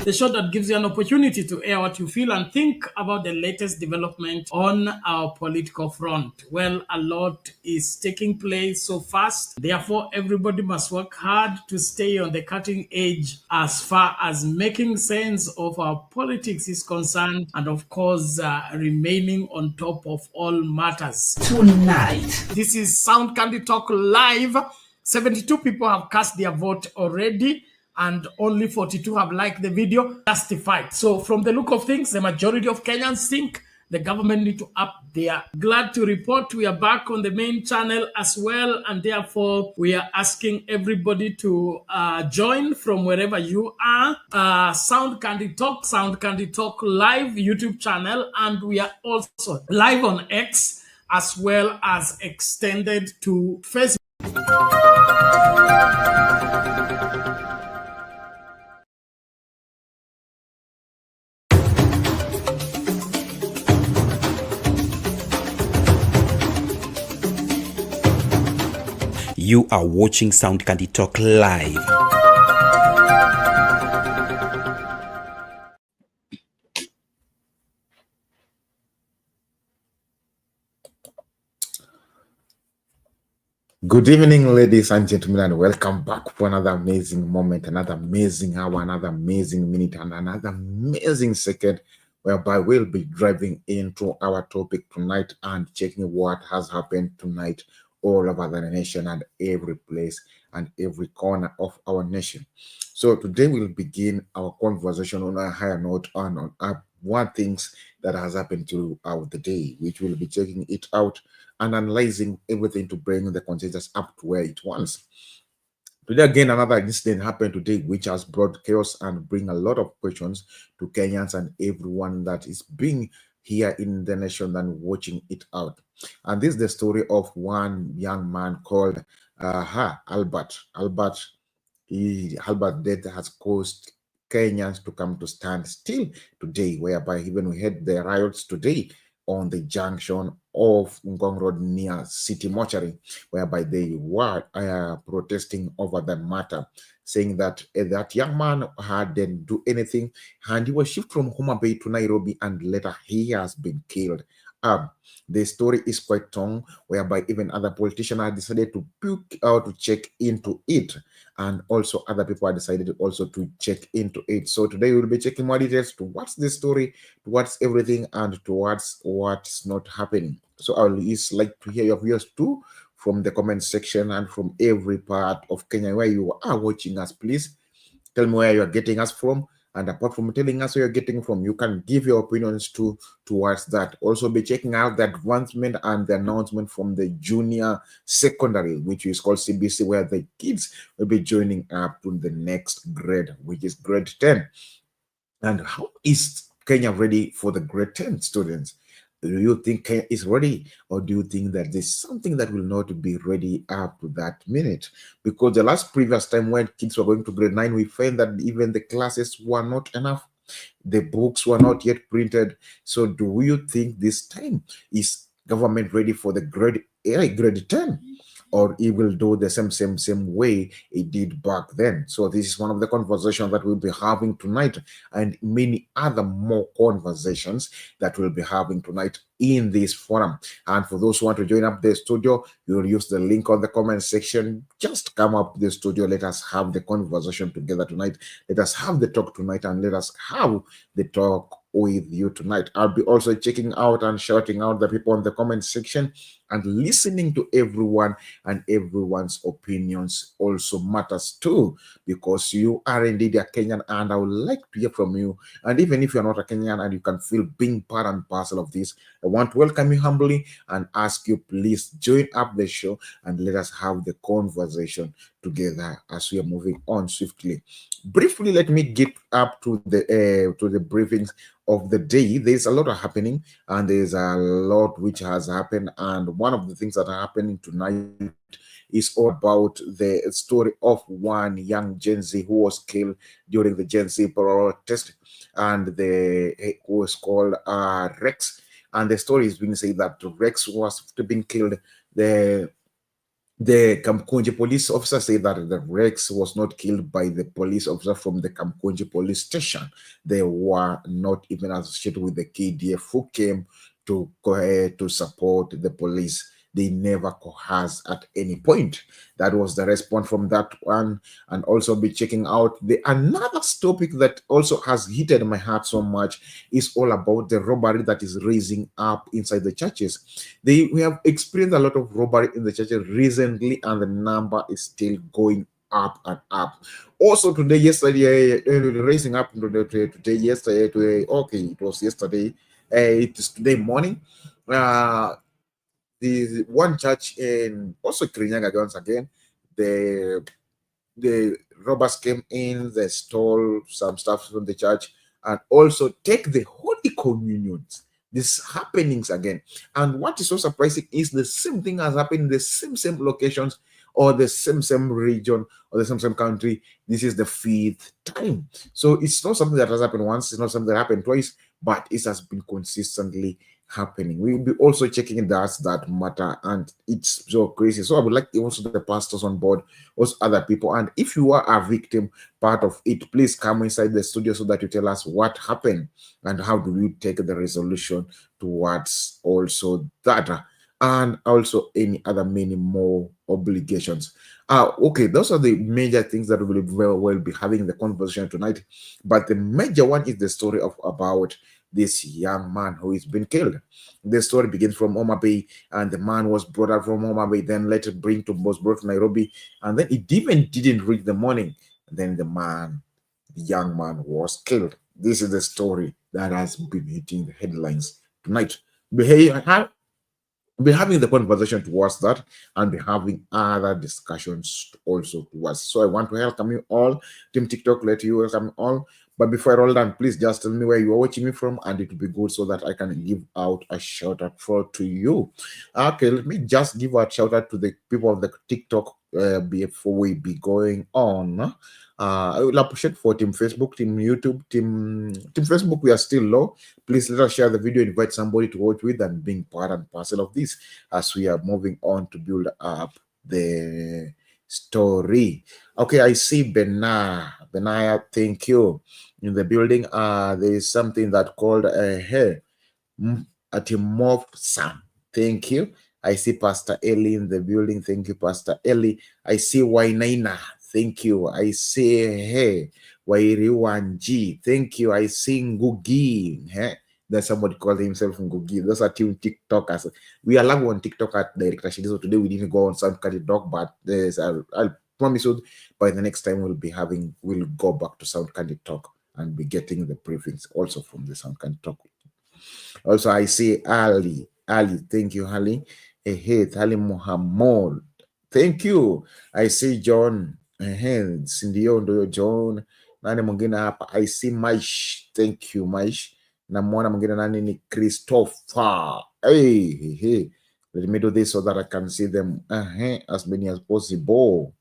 the show that gives you an opportunity to air what you feel and think about the latest development on our political front. Well, a lot is taking place so fast. Therefore, everybody must work hard to stay on the cutting edge as far as making sense of our politics is concerned, and of course, remaining on top of all matters. Tonight, this is Sound Candy Talk Live. 72 people have cast their vote already, and only 42 have liked the video. Justified. So from the look of things, the majority of Kenyans think the government need to up their. Glad to report we are back on the main channel as well, and therefore we are asking everybody to join from wherever you are. Sound Candy Talk Live YouTube channel, and we are also live on X as well as extended to Facebook. You are watching Sound Candy Talk Live. Good evening, ladies and gentlemen, and welcome back for another amazing moment, another amazing hour, another amazing minute, and another amazing second, whereby we'll be driving into our topic tonight and checking what has happened tonight all over the nation and every place and every corner of our nation. So today we'll begin our conversation on a higher note on one things that has happened throughout the day, which we'll be checking it out and analyzing everything to bring the consensus up to where it wants. Today again, another incident happened today which has brought chaos and bring a lot of questions to Kenyans and everyone that is being here in the nation and watching it out. And this is the story of one young man called Albert. Albert's death has caused Kenyans to come to stand still today, whereby even we had the riots today on the junction of Ngong Road near City Mortuary, whereby they were protesting over the matter, saying that that young man didn't do anything and he was shipped from Homa Bay to Nairobi and later he has been killed. The story is quite long, whereby even other politicians have decided to to check into it, and also other people have decided also to check into it. So today we'll be checking more details towards the story, towards everything, and towards what's not happening. So I will just like to hear your views too from the comment section and from every part of Kenya where you are watching us. Please tell me where you're getting us from. And apart from telling us where you're getting from, you can give your opinions towards that. Also be checking out the advancement and the announcement from the junior secondary, which is called CBC, where the kids will be joining up to the next grade, which is grade 10. And how is Kenya ready for the grade 10 students? Do you think Kenya is ready, or do you think that there's something that will not be ready up to that minute? Because the previous time when kids were going to grade 9, we found that even the classes were not enough. The books were not yet printed. So do you think this time is government ready for the grade 10? Or it will do the same way it did back then? So this is one of the conversations that we'll be having tonight, and many other more conversations that we'll be having tonight in this forum. And for those who want to join up the studio, you'll use the link on the comment section. Just come up to the studio. Let us have the conversation together tonight. Let us have the talk tonight, and let us have the talk with you tonight. I'll be also checking out and shouting out the people in the comment section, and listening to everyone, and everyone's opinions also matters too, because you are indeed a Kenyan, and I would like to hear from you. And even if you're not a Kenyan and you can feel being part and parcel of this, I want to welcome you humbly and ask you, please join up the show and let us have the conversation together as we are moving on swiftly. Briefly, let me get up to the briefings of the day. There's a lot happening, and there's a lot which has happened, and one of the things that are happening tonight is all about the story of one young Gen Z who was killed during the Gen Z protest, and who was called Rex. And the story is being said that Rex was being killed. The The Kamkunji police officer said that the Rex was not killed by the police officer from the Kamkunji police station. They were not even associated with the KDF who came to support the police. They never coerced at any point. That was the response from that one. And also be checking out the another topic that also has heated my heart so much is all about the robbery that is raising up inside the churches. We have experienced a lot of robbery in the churches recently, and the number is still going up and up. Also today, yesterday, raising up today, yesterday, today, okay, it was yesterday. It is today morning. The one church in also Kirinyaga once again, the robbers came in, they stole some stuff from the church, and also take the Holy Communions. This happenings again. And what is so surprising is the same thing has happened in the same locations or the same region or the same country. This is the fifth time. So it's not something that has happened once, it's not something that happened twice, but it has been consistently happening. We will be also checking that matter, and it's so crazy. So I would like also the pastors on board, also other people. And if you are a victim part of it, please come inside the studio so that you tell us what happened and how do you take the resolution towards also that and also any other many more obligations. Okay, those are the major things that we will be having the conversation tonight. But the major one is the story of about this young man who is been killed. The story begins from Homa Bay, and the man was brought out from Homa Bay, then later was brought to Nairobi, and then it even didn't reach the morning. Then the young man was killed. This is the story that has been hitting the headlines tonight. Be having the conversation towards that and be having other discussions also towards. So I want to welcome you all. Team TikTok, let you welcome you all. But before I roll down, please just tell me where you are watching me from, and it will be good so that I can give out a shout out to you. Okay, let me just give a shout out to the people of the TikTok before we be going on. I will appreciate for Team Facebook, Team YouTube, Team Facebook. We are still low. Please let us share the video, invite somebody to watch with, and being part and parcel of this as we are moving on to build up the story. Okay, I see Benaya, thank you. In the building, there is something that called a hair at a mob Sam. Thank you. I see Pastor Ellie in the building. Thank you, Pastor Ellie. I see Wainaina. Thank you. I see Hey Wairi Wanji. Thank you. I see Ngugi. Hey. There's somebody called himself Ngugi. Those are two TikTokers. We are live on TikTok at Director Shidi. So today we didn't go on Soundcard Dog, but I'll promise you by the next time we'll go back to Soundcard Talk and be getting the briefings also from the Soundcard Talk. Also, I see Ali. Ali, thank you, Ali. Ali Muhammad. Thank you. I see John. Sindio ndio John. Nani mwingine hapa? I see Maish. Thank you, Maish. Na mwana mwingine nani ni Christopher. Hey. Let me do this so that I can see them as many as possible.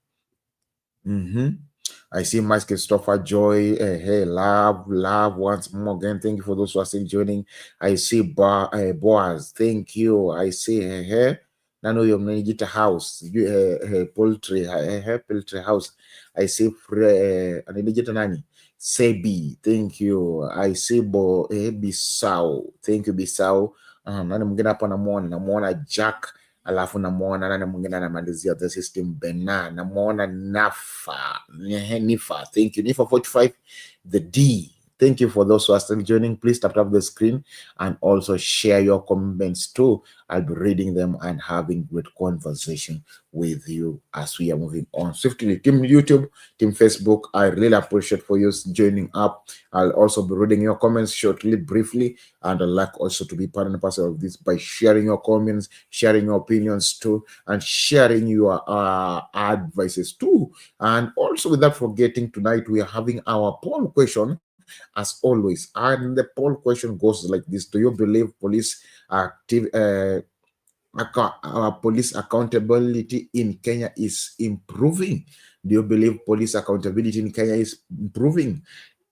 I see my Christopher Joy. Hey, love once more again. Thank you for those who are still joining. I see Boaz. Thank you. I see hey. Nano your Nigita house. Poultry. Poultry house. I see Anigita Nani. Sebi. Thank you. I see Bisau. Thank you, Bisau. Nani mwingine hapa namuona Jack. Alafu namuona nani mwingine anamalizia the system Bena, namuona Nifa. Thank you, Nifa 45, the D. Thank you for those who are still joining. Please tap the screen and also share your comments too. I'll be reading them and having great conversation with you as we are moving on swiftly. Team YouTube, Team Facebook, I really appreciate for you joining up. I'll also be reading your comments shortly, briefly, and I'd like also to be part and parcel of this by sharing your comments, sharing your opinions too, and sharing your advices too. And also without forgetting, tonight we are having our poll question as always, and the poll question goes like this: do you believe police police accountability in Kenya is improving? Do you believe police accountability in Kenya is improving?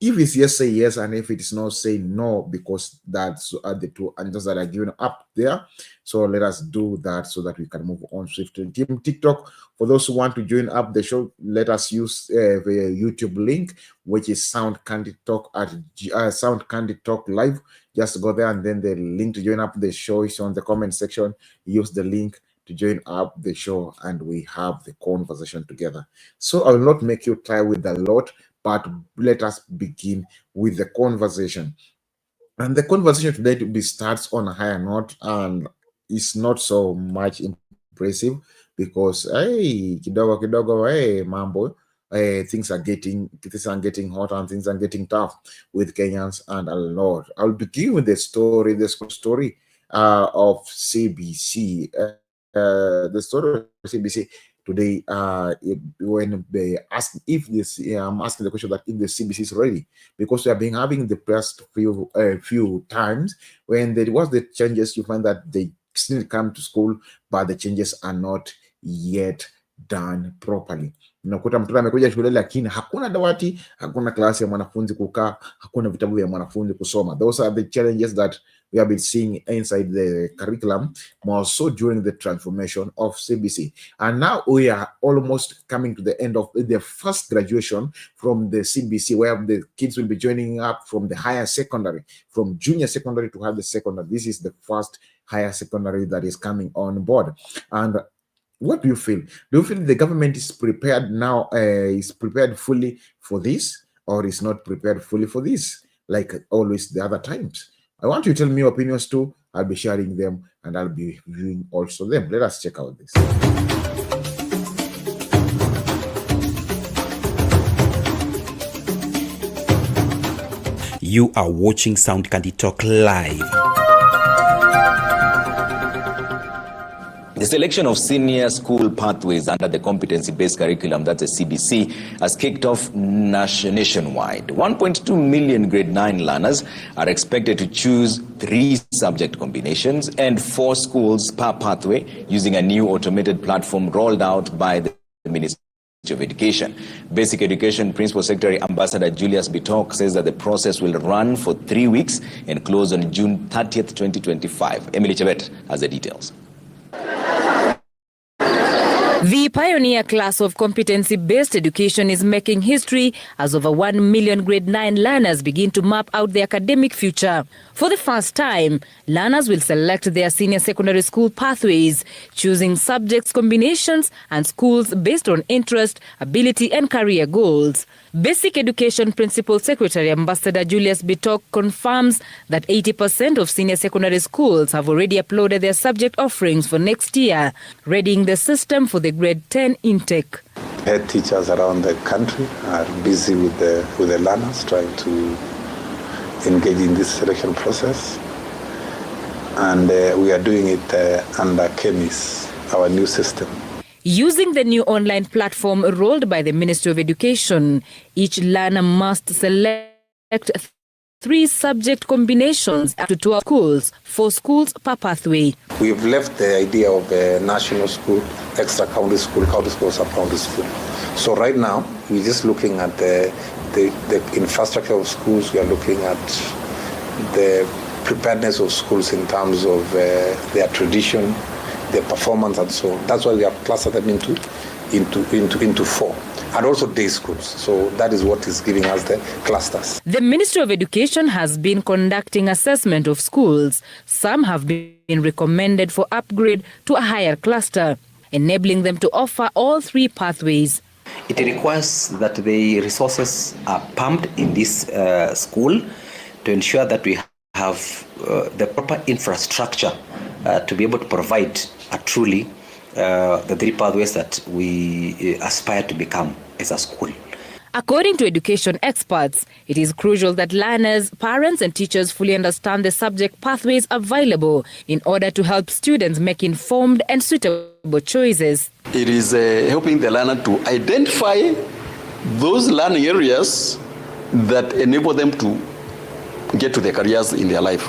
If it's yes, say yes, and if it is no, say no, because that's the two answers that are given up there. So let us do that so that we can move on swiftly. Team TikTok, for those who want to join up the show, let us use the YouTube link, which is Sound Candy Talk at Sound Candy Talk Live. Just go there, and then the link to join up the show is on the comment section. Use the link to join up the show, and we have the conversation together. So I will not make you try with a lot, but let us begin with the conversation. And the conversation today starts on a higher note, and it's not so much impressive because hey, kidogo, hey, mambo, hey, things are getting hot and things are getting tough with Kenyans and a lot. I'll begin with the story of CBC. The story of CBC today, when they ask if this, I'm asking the question that if the CBC is ready, because we have been having the past few times when there was the changes, you find that they still come to school, but the changes are not yet done properly. Unakuta mtoto amekuja shule lakini hakuna dawati, hakuna klasi ya mwanafunzi kukaa, hakuna vitabu vya mwanafunzi kusoma. Those are the challenges that we have been seeing inside the curriculum, more so during the transformation of CBC. And now we are almost coming to the end of the first graduation from the CBC, where the kids will be joining up from the higher secondary, from junior secondary to higher secondary. This is the first higher secondary that is coming on board. And what do you feel? Do you feel the government is prepared now, is prepared fully for this, or is not prepared fully for this, like always the other times? I want you to tell me your opinions too. I'll be sharing them, and I'll be viewing also them. Let us check out this. You are watching Sound Candy Talk Live. The selection of senior school pathways under the competency-based curriculum, that's a CBC, has kicked off nationwide. 1.2 million grade 9 learners are expected to choose 3 subject combinations and 4 schools per pathway using a new automated platform rolled out by the Ministry of Education. Basic Education Principal Secretary Ambassador Julius Bitok says that the process will run for 3 weeks and close on June 30th, 2025. Emily Chebet has the details. The pioneer class of competency-based education is making history as over 1 million grade 9 learners begin to map out their academic future. For the first time, learners will select their senior secondary school pathways, choosing subjects combinations and schools based on interest, ability and career goals. Basic Education Principal Secretary Ambassador Julius Bitok confirms that 80% of senior secondary schools have already uploaded their subject offerings for next year, readying the system for the grade 10 intake. Head teachers around the country are busy with the learners, trying to engage in this selection process. And we are doing it under KEMIS, our new system. Using the new online platform rolled by the Ministry of Education, each learner must select 3 subject combinations up to 12 schools, 4 schools per pathway. We've left the idea of a national school, extra county school, sub-county school. So right now, we're just looking at the infrastructure of schools. We are looking at the preparedness of schools in terms of their tradition, their performance, and so on. That's why we have clustered them into 4. And also day schools. So that is what is giving us the clusters. The Ministry of Education has been conducting assessment of schools. Some have been recommended for upgrade to a higher cluster, enabling them to offer all 3 pathways. It requires that the resources are pumped in this school to ensure that we have the proper infrastructure to be able to provide a truly the 3 pathways that we aspire to become as a school. According to education experts, it is crucial that learners, parents and teachers fully understand the subject pathways available in order to help students make informed and suitable choices. It is helping the learner to identify those learning areas that enable them to get to their careers in their life.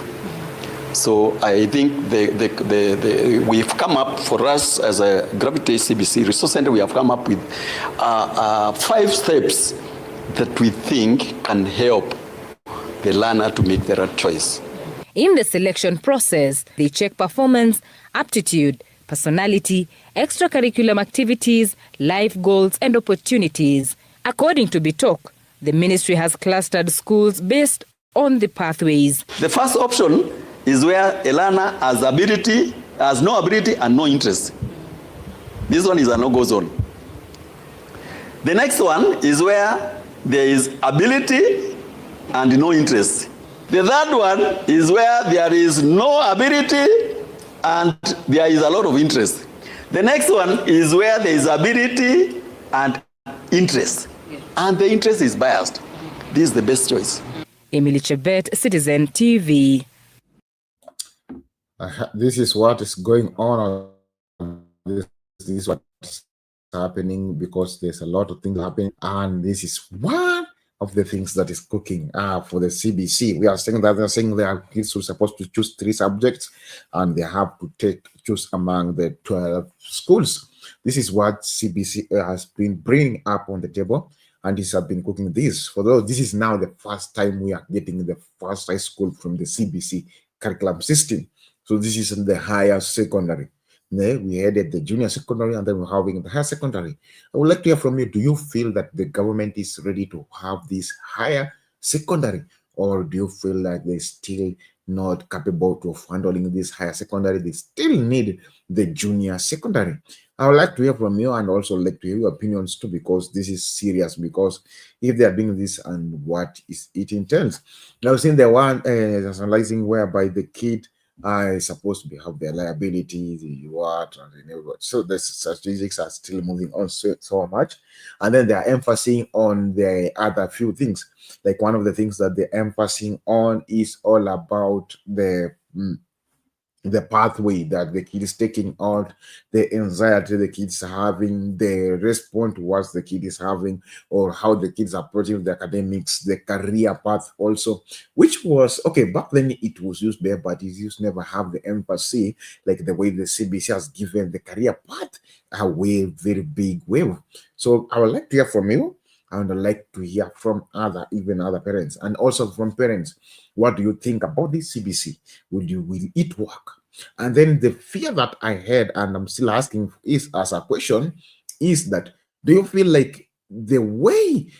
So I think we've come up, for us as a Gravity CBC Resource Center, we have come up with 5 steps that we think can help the learner to make the right choice. In the selection process, they check performance, aptitude, personality, extracurriculum activities, life goals and opportunities. According to Bitok, the ministry has clustered schools based on the pathways. The first option is where a learner has no ability and no interest. This one is a no-go zone. The next one is where there is ability and no interest. The third one is where there is no ability and there is a lot of interest. The next one is where there is ability and interest, and the interest is biased. This is the best choice. Emily Chebet, Citizen TV. This is what is going on. This is what is happening because there's a lot of things happening, and this is one of the things that is cooking for the CBC. We are saying that they're saying their kids who are supposed to choose 3 subjects and they have to choose among the 12 schools. This is what CBC has been bringing up on the table, and this has been cooking this. For those, this is now the first time we are getting the first high school from the CBC curriculum system. So this is in the higher secondary. We headed the junior secondary and then we're having the higher secondary. I would like to hear from you. Do you feel that the government is ready to have this higher secondary, or do you feel like they're still not capable of handling this higher secondary? They still need the junior secondary. I would like to hear from you, and also like to hear your opinions too, because this is serious. Because if they are doing this and what is it entails. Now, seeing the one analyzing whereby the kid is supposed to have their liabilities, so the statistics are still moving on so much, and then they are emphasizing on the other few things. Like one of the things that they're emphasizing on is all about the pathway that the kid is taking out, the anxiety the kids having, the response to what the kid is having, or how the kids are approaching the academics, the career path also, which was okay back then. It was used there, but it used never have the emphasis like the way the CBC has given the career path a way, very big wave. So I would like to hear from you. I would like to hear from other parents, and also from parents. What do you think about this CBC? Will it work? And then the fear that I had, and I'm still asking is as a question, is that do you feel like the way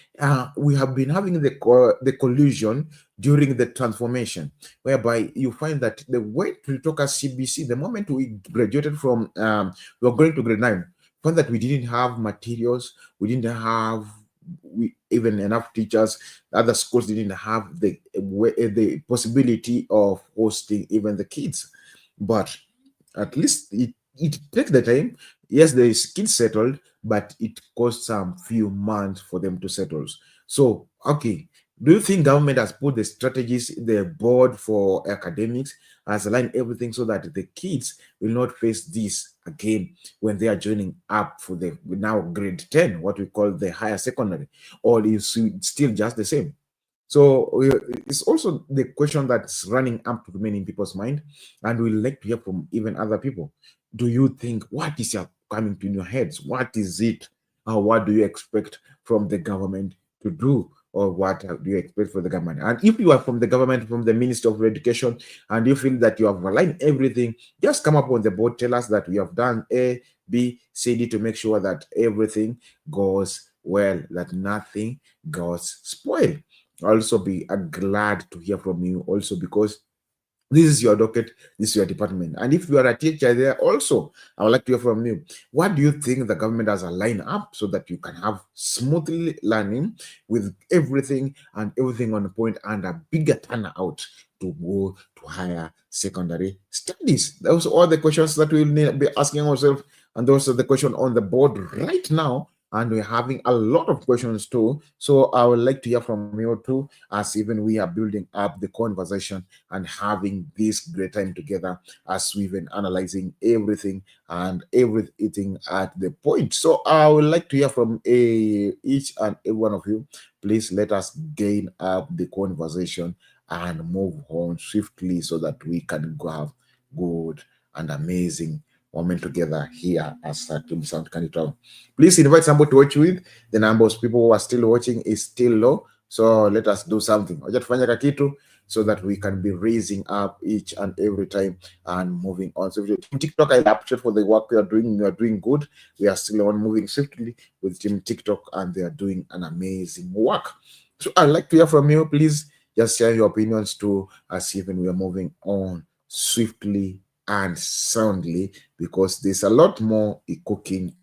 we have been having the collusion during the transformation, whereby you find that the way to talk as CBC, the moment we graduated from, we were going to grade 9, found that we didn't have materials, we didn't have even enough teachers. Other schools didn't have the possibility of hosting even the kids, but at least it takes the time. Yes, the kids settled, but it cost some few months for them to settle. So okay, do you think government has put the strategies, the board for academics has aligned everything so that the kids will not face this again when they are joining up for the now grade 10, what we call the higher secondary, or is it still just the same? So it's also the question that's running up to many people's mind, and we'd like to hear from even other people. Do you think, what is coming to your heads? What is it? What do you expect from the government to do? Or what do you expect for the government? And if you are from the government, from the Ministry of Education, and you feel that you have aligned everything, just come up on the board, tell us that we have done A, B, C, D to make sure that everything goes well, that nothing goes spoiled. I'll also be glad to hear from you also, because this is your docket, this is your department. And if you are a teacher there also, I would like to hear from you. What do you think the government has aligned up so that you can have smoothly learning with everything and everything on the point, and a bigger turnout to go to higher secondary studies? Those are all the questions that we will need to be asking ourselves, and those are the questions on the board right now. And we're having a lot of questions too. So I would like to hear from you too, as even we are building up the conversation and having this great time together as we've been analyzing everything and everything at the point. So I would like to hear from each and every one of you. Please let us gain up the conversation and move on swiftly so that we can go have good and amazing moment together here as Team Sound Candy Travel. Please invite somebody to watch with. The number of people who are still watching is still low, so let us do something. So that we can be raising up each and every time and moving on. So Team TikTok, I appreciate for the work we are doing. You are doing good. We are still on moving swiftly with Team TikTok, and they are doing an amazing work. So I'd like to hear from you. Please just share your opinions to us, even we are moving on swiftly and soundly, because there's a lot more cooking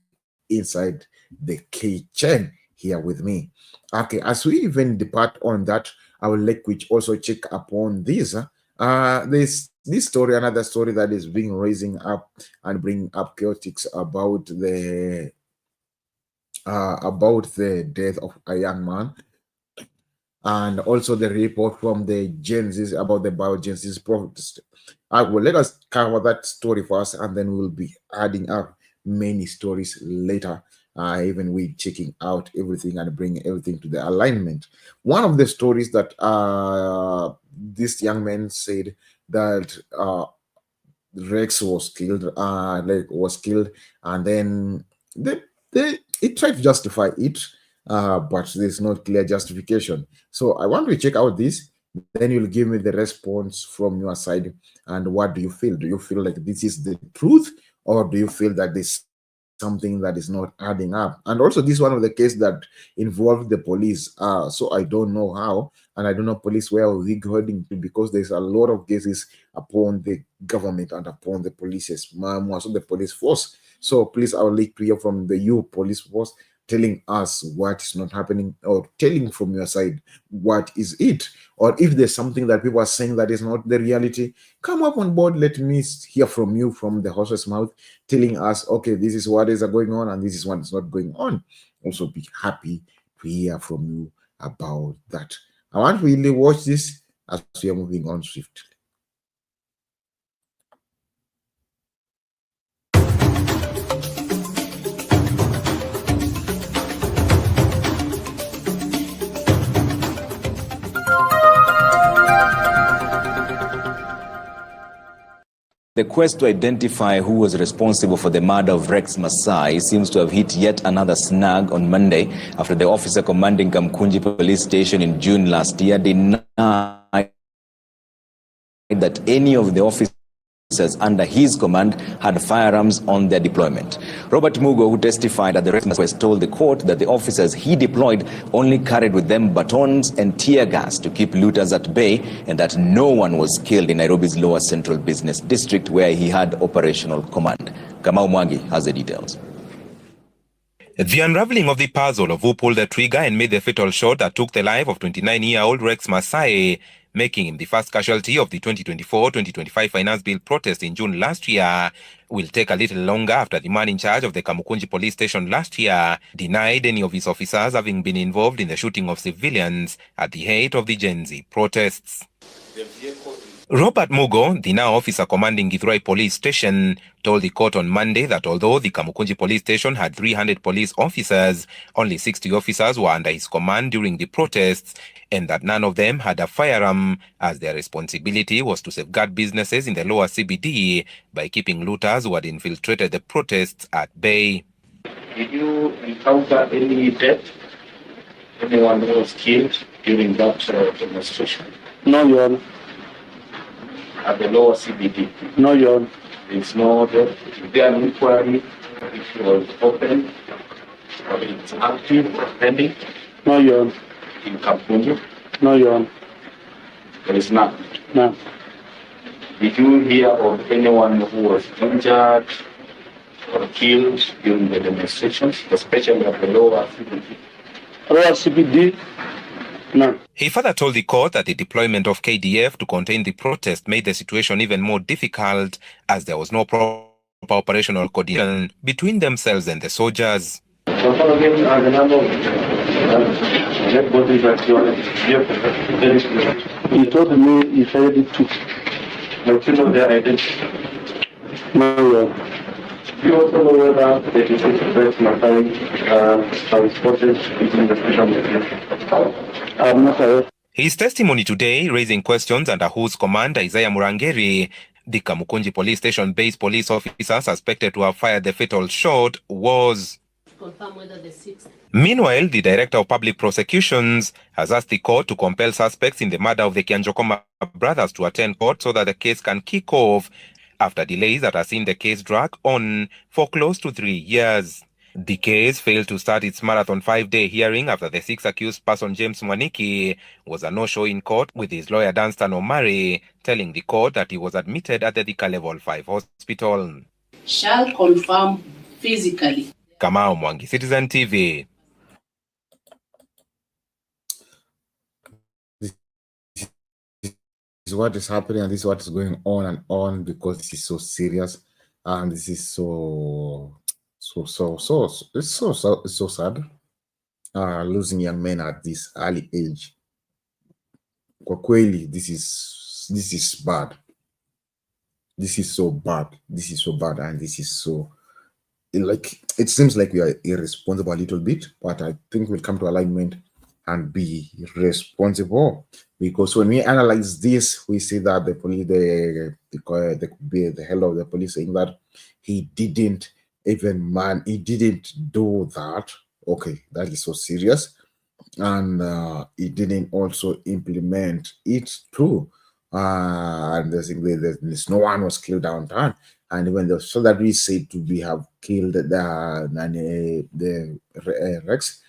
inside the kitchen here with me. Okay, as we even depart on that, I would like to also check upon this. This story, another story that is being raising up and bringing up chaotics about the death of a young man, and also the report from the Gen Z about the biogenesis protest. Well, let us cover that story first, and then we'll be adding up many stories later. Even we checking out everything and bringing everything to the alignment. One of the stories that this young man said that Rex was killed, and then they tried to justify it, but there's no clear justification. So I want to check out this. Then you'll give me the response from your side. And what do you feel? Do you feel like this is the truth, or do you feel that there's something that is not adding up? And also, this is one of the cases that involved the police. So I don't know how, and I don't know police where we heading to, because there's a lot of cases upon the government and upon the police, also the police force. So please, I would like to hear from the police force, telling us what is not happening, or telling from your side what is it, or if there's something that people are saying that is not the reality, come up on board. Let me hear from you, from the horse's mouth, telling us, okay, this is what is going on and this is what is not going on. Also be happy to hear from you about that. I want to really watch this as we are moving on swiftly. The quest to identify who was responsible for the murder of Rex Masai seems to have hit yet another snag on Monday, after the officer commanding Kamkunji Police Station in June last year denied that any of the officers under his command had firearms on their deployment. Robert Mugo, who testified at the request, told the court that the officers he deployed only carried with them batons and tear gas to keep looters at bay, and that no one was killed in Nairobi's Lower Central Business District, where he had operational command. Kamau Mwangi has the details. The unraveling of the puzzle of who pulled the trigger and made the fatal shot that took the life of 29-year-old Rex Masai, making him the first casualty of the 2024-2025 finance bill protest in June last year, will take a little longer after the man in charge of the Kamukunji police station last year denied any of his officers having been involved in the shooting of civilians at the height of the Gen Z protests. Robert Mugo, the now officer commanding Githurai police station, told the court on Monday that although the Kamukunji police station had 300 police officers, only 60 officers were under his command during the protests, and that none of them had a firearm, as their responsibility was to safeguard businesses in the lower CBD by keeping looters who had infiltrated the protests at bay. Did you encounter any death? Anyone who was killed during that demonstration? No, Your Honor. At the lower CBD? No, Your Honor. There's no death. Is there an inquiry which was open, or it's active or pending? No, Your Honor. In Kamkunji? No, Your Honor. There is none? No. Did you hear of anyone who was injured or killed during the demonstrations, especially at the lower CBD? Lower CBD? No. He further told the court that the deployment of KDF to contain the protest made the situation even more difficult, as there was no proper operational coordination between themselves and the soldiers. He told me he said it too. But you know their identity? No. You also know whether the deceased Rex Masai are spotted within the special meeting? I'm not aware. His testimony today, raising questions under whose command Isaiah Murangeri, The Kamukunji police station-based police officer suspected to have fired the fatal shot was... Meanwhile, the Director of Public Prosecutions has asked the court to compel suspects in the murder of the Kianjokoma brothers to attend court so that the case can kick off after delays that have seen the case drag on for close to 3 years. The case failed to start its marathon 5-day hearing after the 6th accused person, James Mwaniki, was a no-show in court, with his lawyer Danstan Omari telling the court that he was admitted at the Thika Level 5 hospital. Shall confirm physically. Kamau Mwangi, Citizen TV. This is what is happening, and this is what is going on and on, because this is so serious, and this is so sad. Losing young men at this early age. Kwa kweli, this is bad. This is so bad. This is so bad, and this is so, like, it seems like we are irresponsible a little bit, but I think we'll come to alignment and be responsible, because when we analyze this, we see that the police, the head of the police, saying that he didn't do that. Okay, that is so serious, and he didn't also implement it too. And there's no one was killed downtown, and when the soldiers said to be have killed the Rex,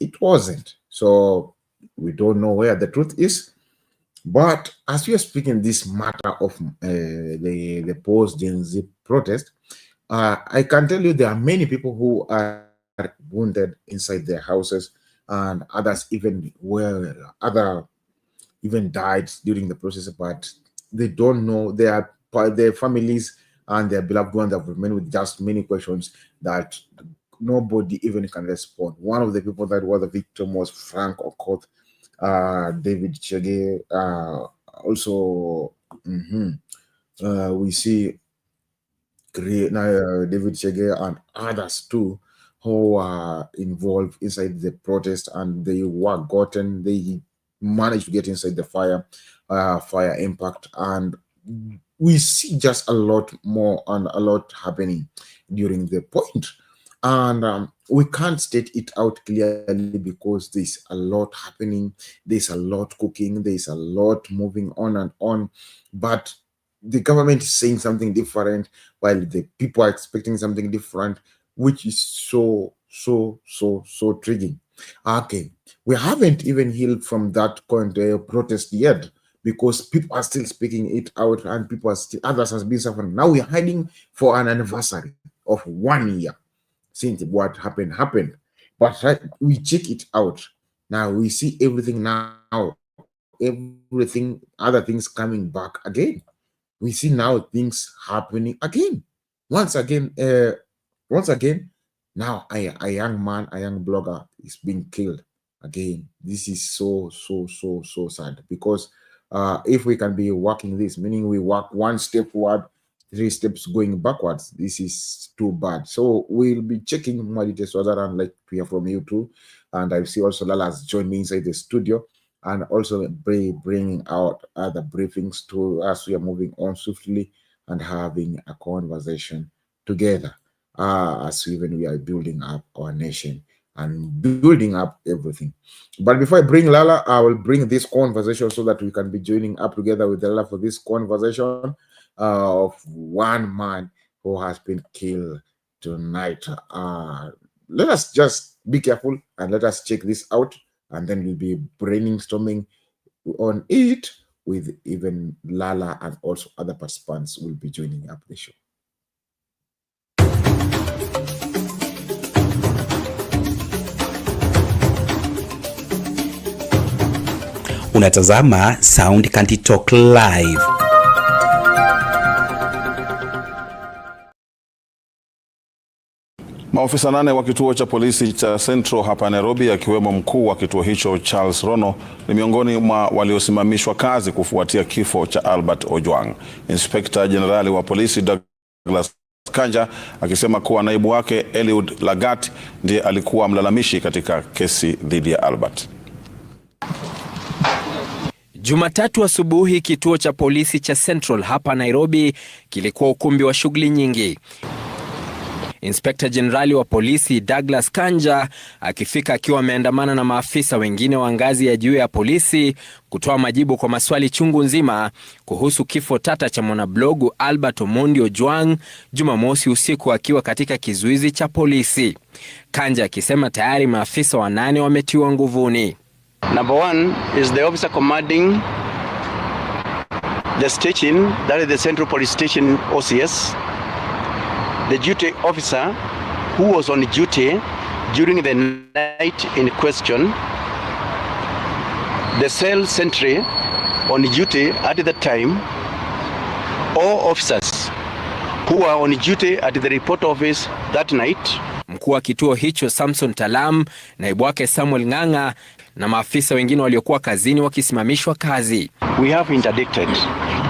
it wasn't. So we don't know where the truth is. But as we are speaking this matter of the post-Gen Z protest, I can tell you there are many people who are wounded inside their houses, and others even died during the process, but they don't know. Their families and their beloved ones have remained with just many questions that nobody even can respond. One of the people that was a victim was Frank Okoth, David Chege, also we see David Chege and others too, who are involved inside the protest, and they managed to get inside the fire impact, and we see just a lot more and a lot happening during the point. And we can't state it out clearly because there's a lot happening, there's a lot cooking, there's a lot moving on and on, but the government is saying something different while the people are expecting something different, which is so triggering. Okay, we haven't even healed from that protest yet, because people are still speaking it out, and people are still, others has been suffering. Now we're hiding for an anniversary of 1 year since what happened. But right, we check it out. Now we see everything now, other things coming back again. We see now things happening again. Once again, now a young man, a young blogger is being killed again. This is so sad, because if we can be working this, meaning we walk 1 step forward, 3 steps going backwards, this is too bad. So we'll be checking more details further, and like to hear from you too. And I see also Lala has joined me inside the studio, and also bringing out other briefings to us. We are moving on swiftly and having a conversation together as we are building up our nation and building up everything. But before I bring Lala, I will bring this conversation so that we can be joining up together with Lala for this conversation of one man who has been killed tonight. Let us just be careful and let us check this out, and then we'll be brainstorming on it with even Lala, and also other participants will be joining up the show. Unatazama Sound Kanti Talk Live. Maofisa 8 wa kituo cha polisi cha Central hapa Nairobi, akiwemo mkuu wa kituo hicho Charles Rono, ni miongoni mwa waliosimamishwa kazi kufuatia kifo cha Albert Ojwang. Inspector Generali wa polisi Douglas Kanja akisema kuwa naibu wake Eliud Lagat ndiye alikuwa mlalamishi katika kesi dhidi ya Albert. Jumatatu asubuhi kituo cha polisi cha Central hapa Nairobi kilikuwa ukumbi wa shughuli nyingi. Inspekta Jenerali wa polisi Douglas Kanja akifika akiwa ameandamana na maafisa wengine wa ngazi ya juu ya polisi kutoa majibu kwa maswali chungu nzima kuhusu kifo tata cha mwanablogu Albert Ojwang Jumamosi usiku akiwa katika kizuizi cha polisi. Kanja akisema tayari maafisa 8 wametiwa nguvuni. Number 1 is the officer commanding the station, that is the Central Police Station OCS. The duty officer who was on duty during the night in question, the cell sentry on duty at the time, all officers who were on duty at the report office that night. Mkuu wa kituo hicho Samson Talam, naibu wake Samuel Ng'ang'a na maafisa wengine waliokuwa kazini wakisimamishwa kazi. We have interdicted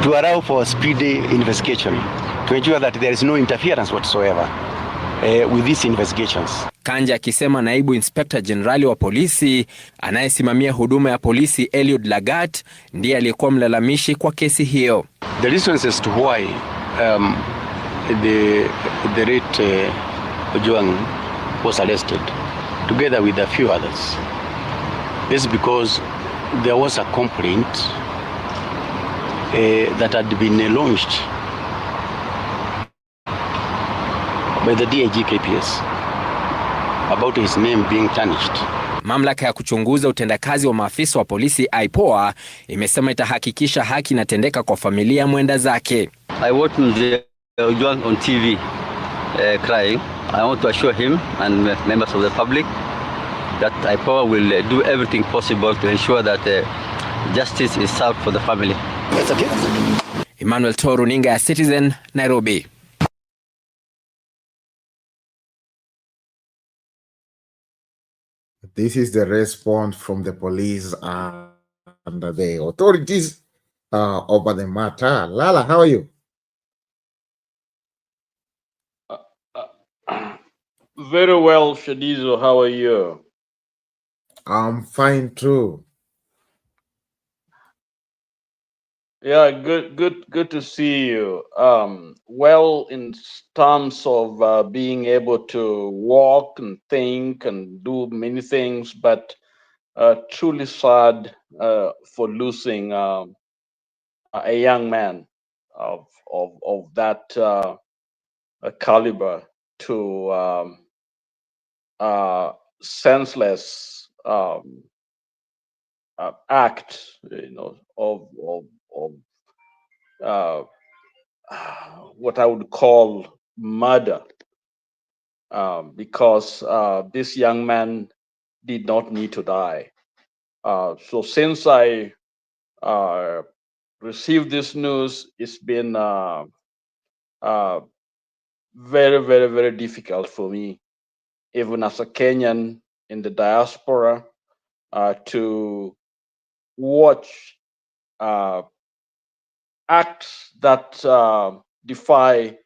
to allow for a speedy investigation to ensure that there is no interference whatsoever with these investigations. Kanja akisema naibu inspekta jenerali wa polisi anayesimamia huduma ya polisi Eliud Lagat ndiye aliyekuwa mlalamishi kwa kesi hiyo. The reasons as to why the late Ojwang was arrested together with a few others is because there was a complaint that had been launched by the DIG KPS about his name being tarnished. Mamlaka ya kuchunguza utendakazi wa maafisa wa polisi IPOA imesema itahakikisha haki inatendeka kwa familia mwenda zake. I watched the Ojwang on TV crying. I want to assure him and members of the public that IPOA will do everything possible to ensure that justice is served for the family. That's okay. Emmanuel Toro, runinga ya Citizen, Nairobi. This is the response from the police and the authorities over the matter. Lala, how are you? Very well, Shadizo. How are you? I'm fine too. Yeah, good to see you. Well, in terms of being able to walk and think and do many things, but truly sad for losing a young man of that caliber to senseless act, of what I would call murder, because this young man did not need to die. So since I received this news, it's been very, very, very difficult for me, even as a Kenyan in the diaspora, to watch acts that defy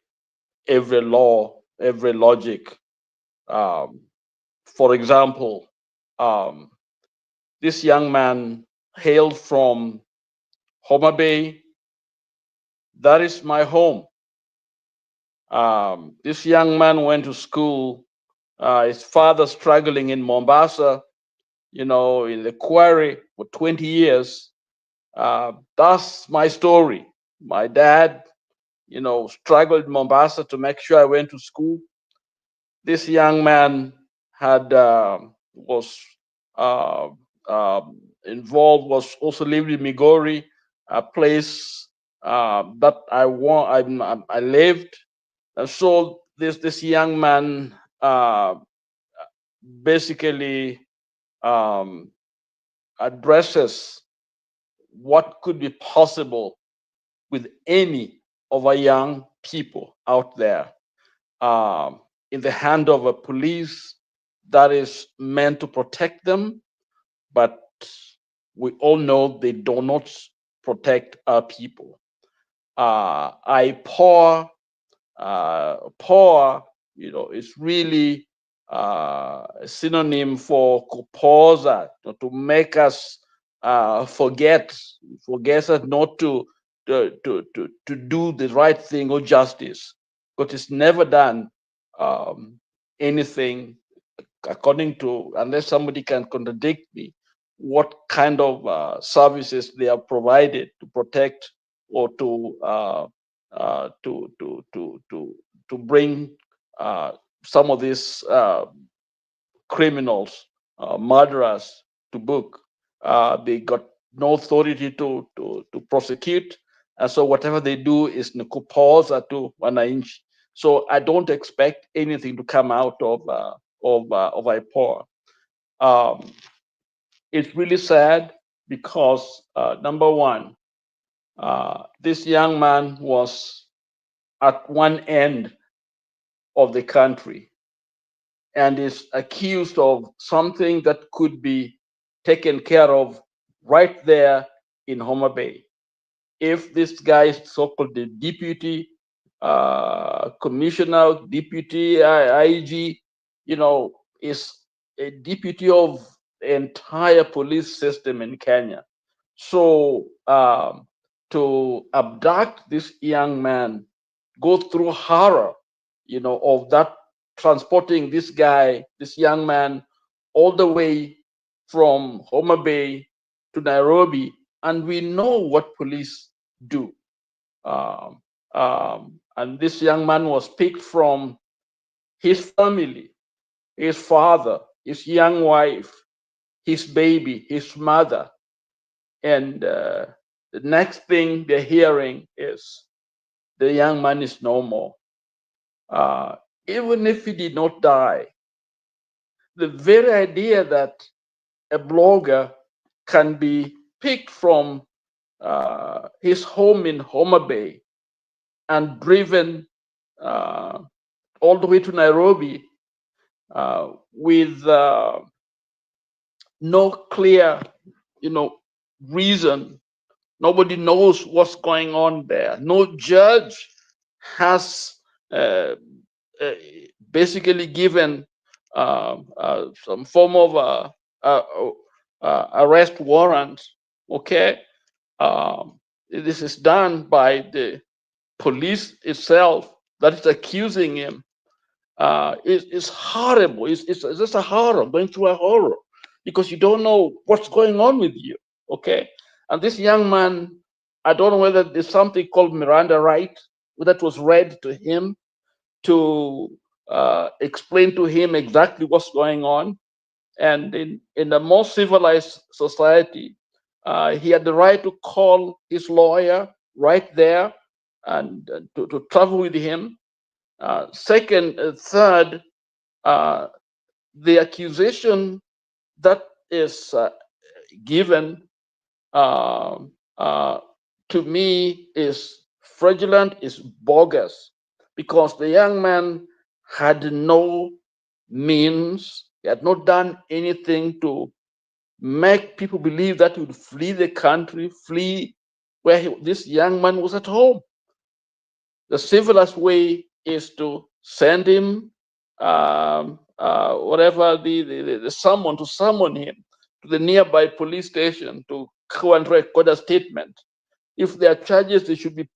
every law, every logic. For example, this young man hailed from Homa Bay. That is my home. This young man went to school. His father struggling in Mombasa, in the quarry for 20 years. That's my story. My dad, struggled in Mombasa to make sure I went to school. This young man was involved, was also lived in Migori, a place that I lived. And so this young man basically addresses what could be possible with any of our young people out there in the hand of a police that is meant to protect them, but we all know they do not protect our people. Poor, is really a synonym for kupoza, to make us forgets us not to do the right thing or justice, because it's never done anything according to, unless somebody can contradict me, what kind of services they are provided to protect or to bring some of these criminals, murderers to book. They got no authority to prosecute, and so whatever they do is kupooza tu wananchi. So I don't expect anything to come out of IPOA. It's really sad because number one, this young man was at one end of the country and is accused of something that could be taken care of right there in Homa Bay. If this guy is so-called the deputy commissioner, deputy IG, is a deputy of the entire police system in Kenya. So to abduct this young man, go through horror, of that, transporting this guy, this young man, all the way from Homa Bay to Nairobi, and we know what police do. And this young man was picked from his family, his father, his young wife, his baby, his mother. And the next thing they're hearing is the young man is no more. Even if he did not die, the very idea that a blogger can be picked from his home in Homa Bay and driven all the way to Nairobi with no clear, reason. Nobody knows what's going on there. No judge has basically given some form of arrest warrant. Okay, this is done by the police itself that is accusing him. It's horrible. It's just a horror, going through a horror, because you don't know what's going on with you. Okay, and this young man, I don't know whether there's something called Miranda right that was read to him to explain to him exactly what's going on. And in a more civilized society, he had the right to call his lawyer right there and to travel with him. Second, third, the accusation that is given to me is fraudulent, is bogus, because the young man had no means, he had not done anything to make people believe that he would flee the country, flee where this young man was at home. The civilized way is to send him whatever the someone to summon him to the nearby police station to go and record a statement. If there are charges, they should be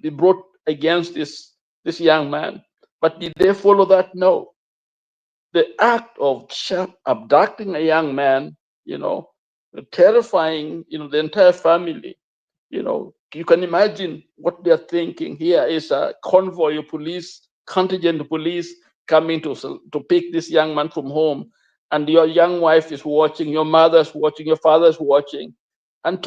brought against this young man. But did they follow that? No. The act of abducting a young man, terrifying, the entire family, you can imagine what they're thinking. Here is a convoy of police, contingent police coming to pick this young man from home, and your young wife is watching, your mother's watching, your father's watching, and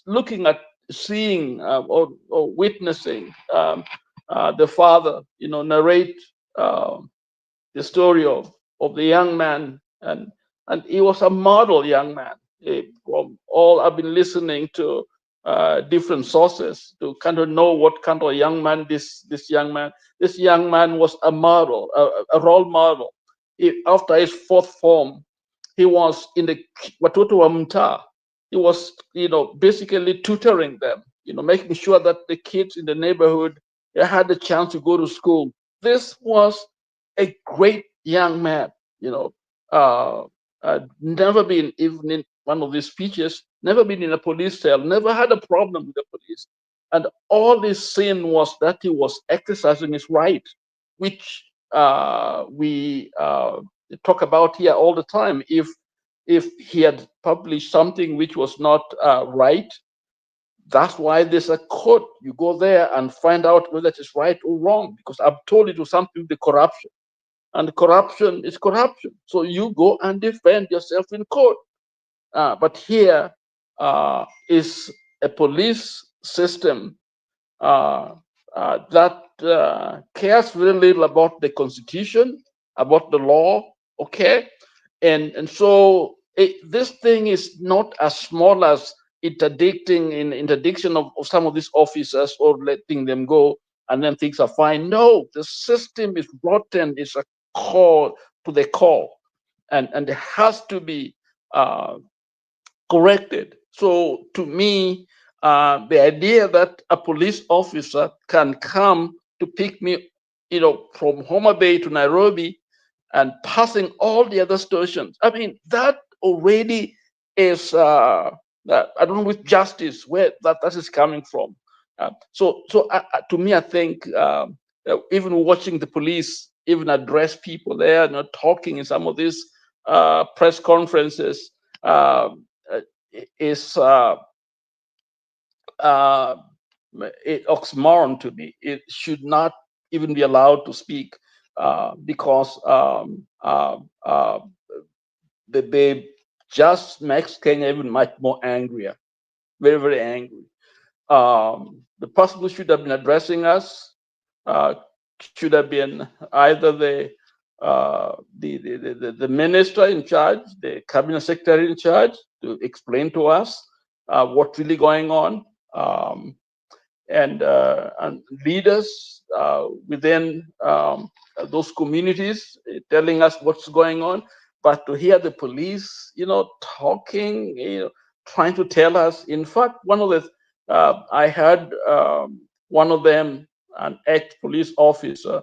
looking at, seeing or witnessing the father, narrate the story of the young man, and he was a model young man. From all I've been listening to different sources to kind of know what kind of young man this young man was, a model, a role model. After his fourth form, he was in the watoto wa mtaa. He was, basically tutoring them, making sure that the kids in the neighborhood had the chance to go to school. This was a great young man, never been even one of these speeches, never been in a police cell, never had a problem with the police. And all his sin was that he was exercising his right, which we talk about here all the time. If he had published something which was not right, that's why there's a court. You go there and find out whether it is right or wrong, because I've told you to something the corruption. And corruption is corruption. So you go and defend yourself in court. But here is a police system that cares very little about the constitution, about the law, okay? And so this thing is not as small as interdiction of some of these officers or letting them go and then things are fine. No, the system is rotten, it's a core to the core, and it has to be corrected. So to me, the idea that a police officer can come to pick me, from Homa Bay to Nairobi and passing all the other stations, I mean, that already is, I don't know with justice where that is coming from. So to me, I think even watching the police even address people there, not talking in some of these press conferences, is oxymoron to me. It should not even be allowed to speak because they just makes Kenya even much more angrier, very, very angry. The person who should have been addressing us should have been either the minister in charge, the cabinet secretary in charge, to explain to us what's really going on, and leaders within those communities telling us what's going on. But to hear the police, talking, trying to tell us. In fact, one of the I heard one of them, an ex-police officer,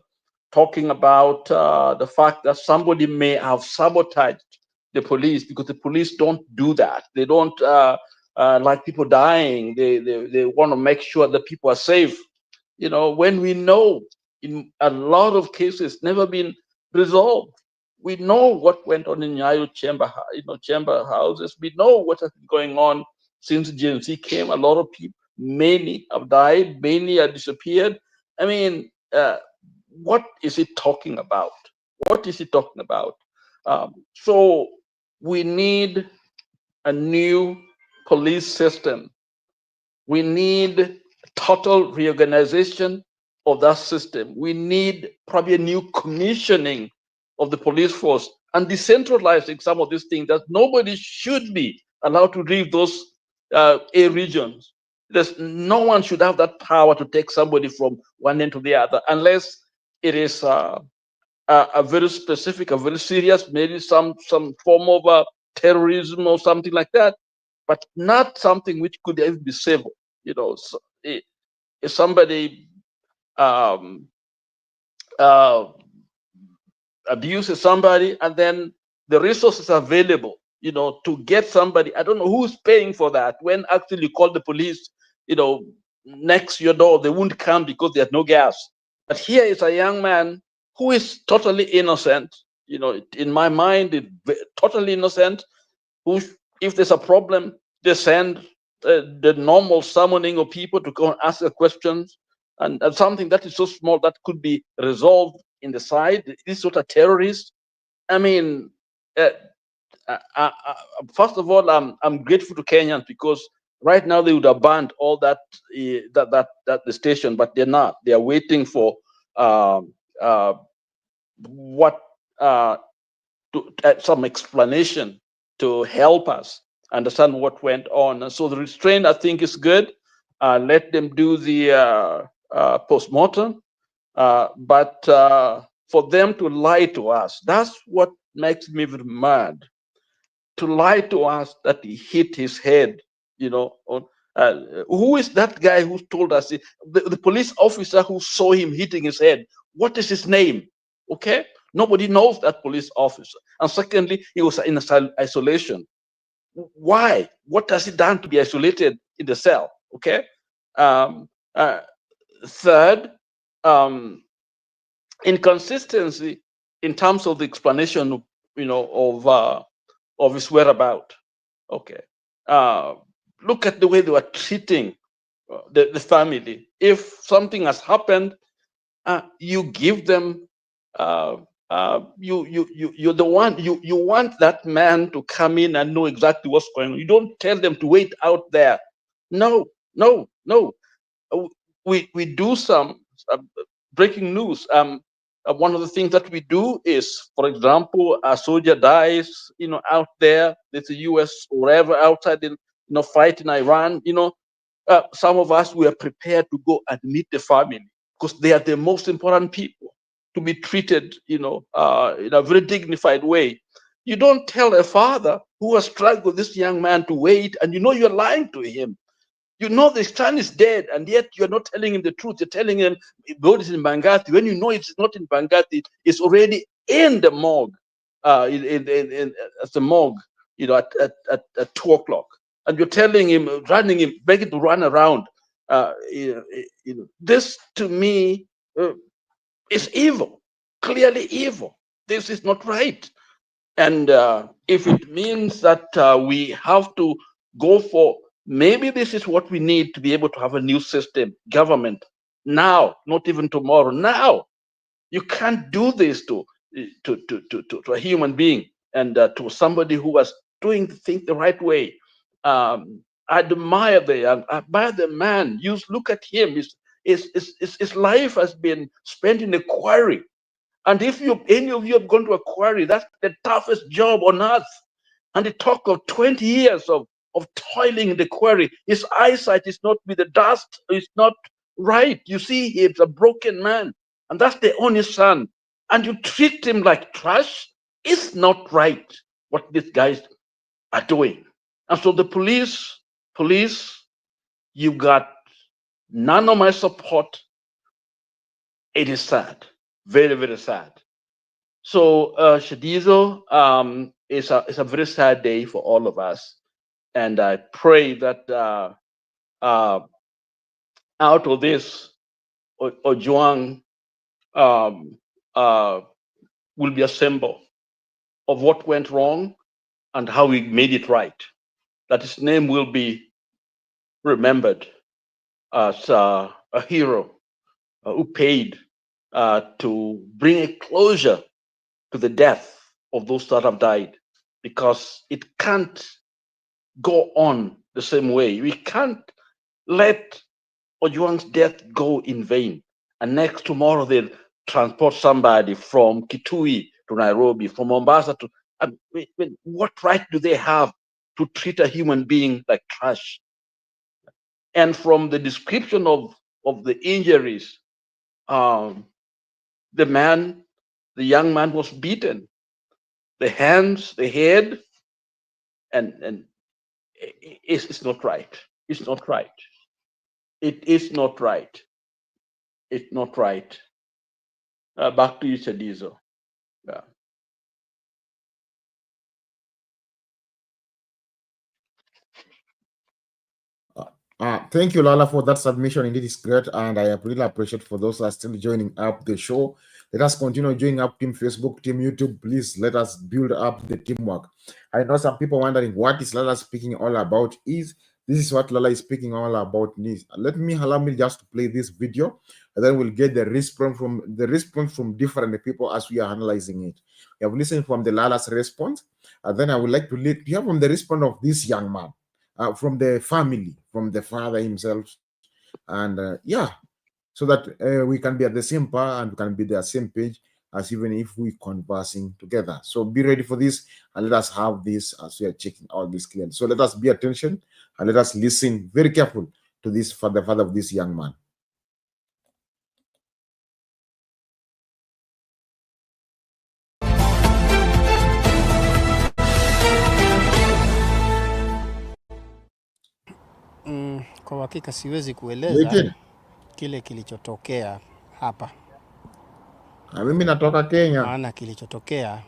talking about the fact that somebody may have sabotaged the police, because the police don't do that. They don't like people dying. They want to make sure that people are safe. When we know in a lot of cases never been resolved. We know what went on in Nyayo chamber houses. We know what has been going on since GNC came. A lot of people, many have died, many have disappeared. I mean, what is it talking about? What is it talking about? So we need a new police system. We need total reorganization of that system. We need probably a new commissioning of the police force and decentralizing some of these things, that nobody should be allowed to leave those A regions. No one should have that power to take somebody from one end to the other, unless it is a very specific, a very serious, maybe some form of terrorism or something like that, but not something which could even be civil. So if somebody abuses somebody, and then the resources available, to get somebody, I don't know who's paying for that. When actually you call the police, next to your door, they won't come because they have no gas. But here is a young man who is totally innocent, in my mind, totally innocent, who, if there's a problem, they send the normal summoning of people to go and ask the questions, and something that is so small that could be resolved in the side. This sort of terrorist. I mean, first of all, I'm grateful to Kenyans, because right now they would have banned all that the station, but they're not. They are waiting for some explanation to help us understand what went on. And so the restraint, I think, is good. Let them do the postmortem. But for them to lie to us, that's what makes me very mad. To lie to us that he hit his head, who is that guy who told us? The police officer who saw him hitting his head, what is his name? Okay, nobody knows that police officer. And secondly, he was in isolation. Why? What has he done to be isolated in the cell? Okay. Third, inconsistency in terms of the explanation, of his whereabouts. Okay. Look at the way they were treating the family. If something has happened, you give them. You're the one. You want that man to come in and know exactly what's going on. You don't tell them to wait out there. No. We do some breaking news. One of the things that we do is, for example, a soldier dies, out there. There's a U.S. or wherever outside, fight in Iran. Some of us, we are prepared to go and meet the family because they are the most important people to be treated, in a very dignified way. You don't tell a father who has struggled this young man to wait, and you're lying to him. You know the son is dead, and yet you're not telling him the truth. You're telling him God is in Bangati. When you know it's not in Bangati, it's already in the morgue, at the morgue, at 2:00. And you're telling him, running him, begging to run around. This to me is evil, clearly evil. This is not right. And if it means that we have to go for, maybe this is what we need to be able to have a new system, government, now, not even tomorrow, now. You can't do this to a human being and to somebody who was doing things the right way. I admire the man. You look at him. His life has been spent in a quarry. And if any of you have gone to a quarry, that's the toughest job on earth. And they talk of 20 years of toiling in the quarry. His eyesight is not with the dust, it's not right. You see, he's a broken man, and that's the only son. And you treat him like trash. It's not right what these guys are doing. And so the police, you got none of my support. It is sad, very, very sad. So, Shadizo, it's a very sad day for all of us, and I pray that out of this, Ojwang will be a symbol of what went wrong and how we made it right. That his name will be remembered as a hero who paid to bring a closure to the death of those that have died, because it can't go on the same way. We can't let Ojwang's death go in vain. And next tomorrow they'll transport somebody from Kitui to Nairobi, from Mombasa to. What right do they have to treat a human being like trash? And from the description of the injuries, the young man was beaten, the hands, the head, and it's not right. It's not right. It is not right. It's not right. Back to you, Chadizo. Yeah. Thank you, Lala, for that submission. Indeed, it's great, and I really appreciate for those who are still joining up the show. Let us continue joining up Team Facebook, Team YouTube. Please let us build up the teamwork. I know some people wondering what is Lala speaking all about. This is what Lala is speaking all about. Allow me just to play this video, and then we'll get the response from different people as we are analyzing it. We have listened from the Lala's response, and then I would like to hear from the response of this young man. From the family, from the father himself, and so that we can be at the same par and we can be at the same page as even if we conversing together. So be ready for this, and let us have this as we are checking all this clearly. So let us be attention and let us listen very careful to this for the father of this young man. Kwa hakika siwezi kueleza kile kilichotokea hapa. Mimi natoka Kenya. Maana kilichotokea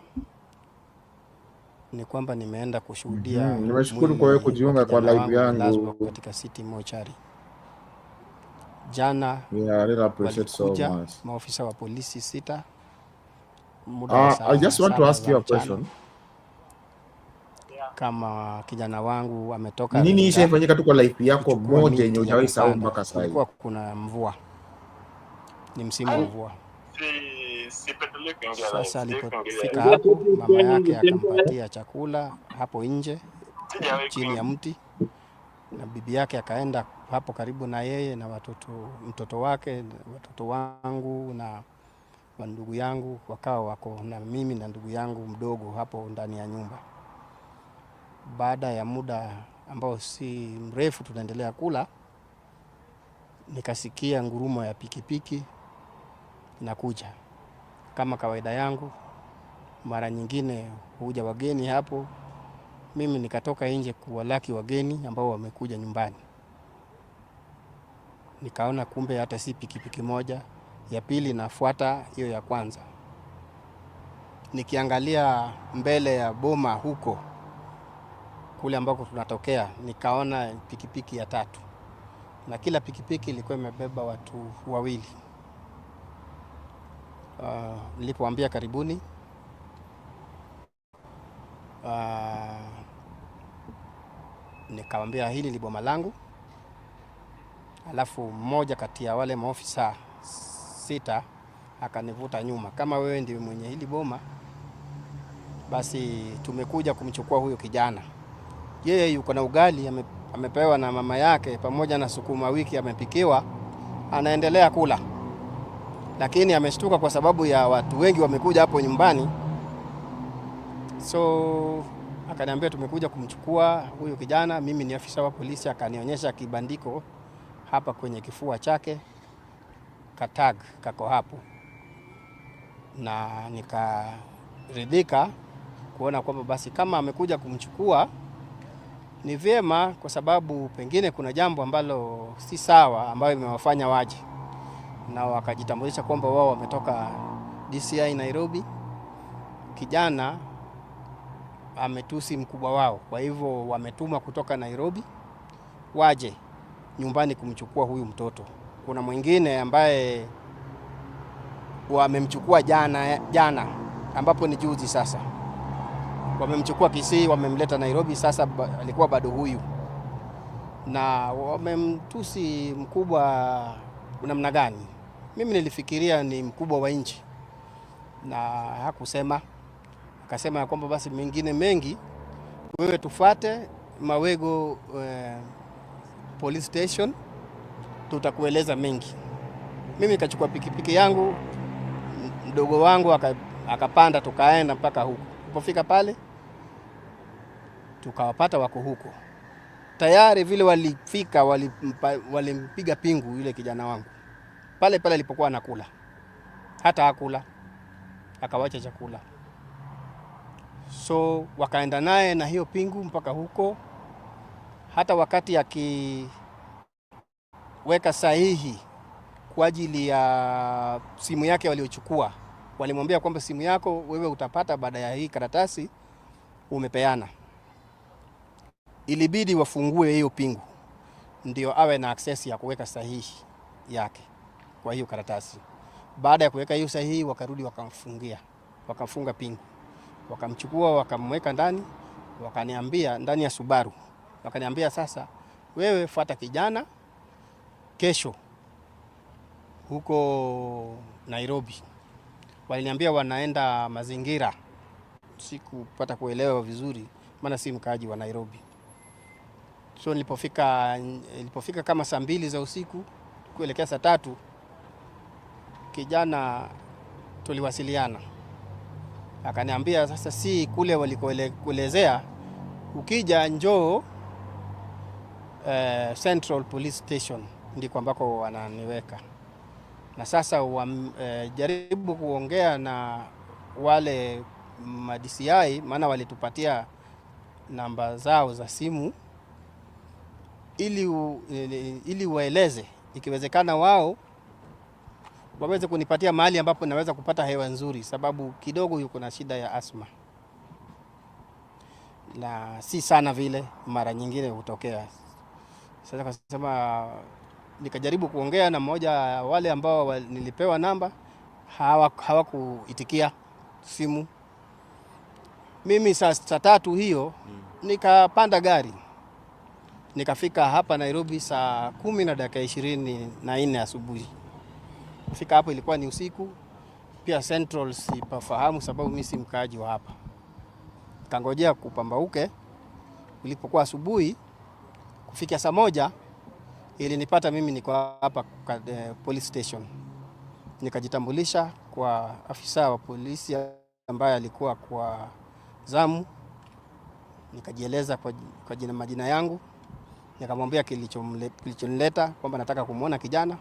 ni kwamba nimeenda kushuhudia Nimeshukuru kwa wewe kujiunga kwa live yangu. katika City Mochari. Jana really appreciate so much. Maofisa wa polisi 6 I just want to ask you a question. Kama kijana wangu ametoka. Nini ishafanyika tu kwa life yako moja yenye hujawahi sahau mpaka sasa? Kulikuwa kuna mvua. Ni msimu wa mvua. Sasa alipofika hapo, mama yake akampatia chakula hapo nje chini ya mti, na bibi yake akaenda hapo karibu na yeye na mtoto wake, watoto wangu na ndugu yangu wakawa wako na mimi na ndugu yangu mdogo hapo ndani ya nyumba. Baada ya muda ambao si mrefu tunaendelea kula, nikasikia ngurumo ya pikipiki inakuja. Kama kawaida yangu, mara nyingine huja wageni hapo. Mimi nikatoka nje kuwalaki wageni ambao wamekuja nyumbani. Nikaona kumbe hata si pikipiki moja, ya pili nafuata hiyo ya kwanza. Nikiangalia mbele ya boma huko kule ambako tunatokea, nikaona pikipiki ya 3. Na kila pikipiki ilikuwa imebeba watu 2. Nilipoambia karibuni, nikamwambia hili ni boma langu. Alafu mmoja kati ya wale maofisa 6 akanivuta nyuma, kama wewe ndiye mwenye hili boma, basi tumekuja kumchukua huyo kijana. Yeye yuko na ugali amepewa na mama yake pamoja na sukuma wiki amepikiwa, anaendelea kula. Lakini ameshtuka kwa sababu ya watu wengi wamekuja hapo nyumbani. So akaniambia tumekuja kumchukua huyo kijana. Mimi ni afisa wa polisi. Akanionyesha kibandiko hapa kwenye kifua chake, katag kako hapo, na nikaridhika kuona kwamba basi kama amekuja kumchukua ni vyema, kwa sababu pengine kuna jambo ambalo si sawa ambayo imewafanya waje. Na wakajitambulisha kwamba wao wametoka DCI Nairobi. Kijana ametusi mkubwa wao, kwa hivyo wametuma kutoka Nairobi waje nyumbani kumchukua huyu mtoto. Kuna mwingine ambaye wamemchukua jana ambapo ni juzi. Sasa wamemchukua Kisii, wamemleta Nairobi. Sasa alikuwa bado huyu, na wamemtusi mkubwa namna gani. Mimi nilifikiria ni mkubwa wa nchi, na hakusema. Akasema kwamba basi mengine mengi wewe tufate Mawego police station, tutakueleza mengi. Mimi nikachukua pikipiki yangu, mdogo wangu akapanda, tukaenda mpaka huko. Tulipofika pale tukawapata wako huko tayari. Vile walifika walimpiga pingu yule kijana wangu pale alipokuwa anakula. Hata hakula, akawacha chakula. So wakaenda naye na hiyo pingu mpaka huko. Hata wakati akiweka sahihi kwa ajili ya simu yake waliochukua, walimwambia kwamba simu yako wewe utapata baada ya hii karatasi umepeana. Ilibidi wafungue hiyo pingu ndio awe na access ya kuweka sahihi yake kwa hiyo karatasi. Baada ya kuweka hiyo sahihi, wakarudi wakafunga pingu, wakamchukua wakamweka ndani, wakaniambia ndani ya Subaru, wakaniambia sasa wewe fuata kijana kesho huko Nairobi. Waliniambia wanaenda mazingira. Sikupata kuelewa vizuri maana si mkaaji wa Nairobi. So ilipofika kama saa 2 za usiku kuelekea saa 3, kijana tuliwasiliana. Akaniambia sasa si kule walikoelezea, ukija njoo Central Police Station ndiko ambako wananiweka. Na sasa jaribu kuongea na wale DCI, maana namba zao za simu ili waeleze ikiwezekana wao waweze kunipatia mahali ambapo naweza kupata hewa nzuri, sababu kidogo yuko na shida ya asma. na si sana vile, mara nyingine hutokea. Sasa kasema, nikajaribu kuongea na mmoja wale ambao nilipewa namba, hawakuitikia simu. Mimi saa 3 hiyo nikapanda gari nikafika hapa Nairobi saa 10:24 asubuhi. Kufika hapo ilikuwa ni usiku. Pia Central sipafahamu sababu mimi si mkaaji wa hapa. Kangojea kupambauke. Ilipokuwa asubuhi kufika saa 1 ilinipata mimi niko hapa police station. Nikajitambulisha kwa afisa wa polisi ambaye alikuwa kwa zamu. Nikajieleza kwa majina yangu. Nikamwambia kilichonileta kwamba nataka kumuona kijana.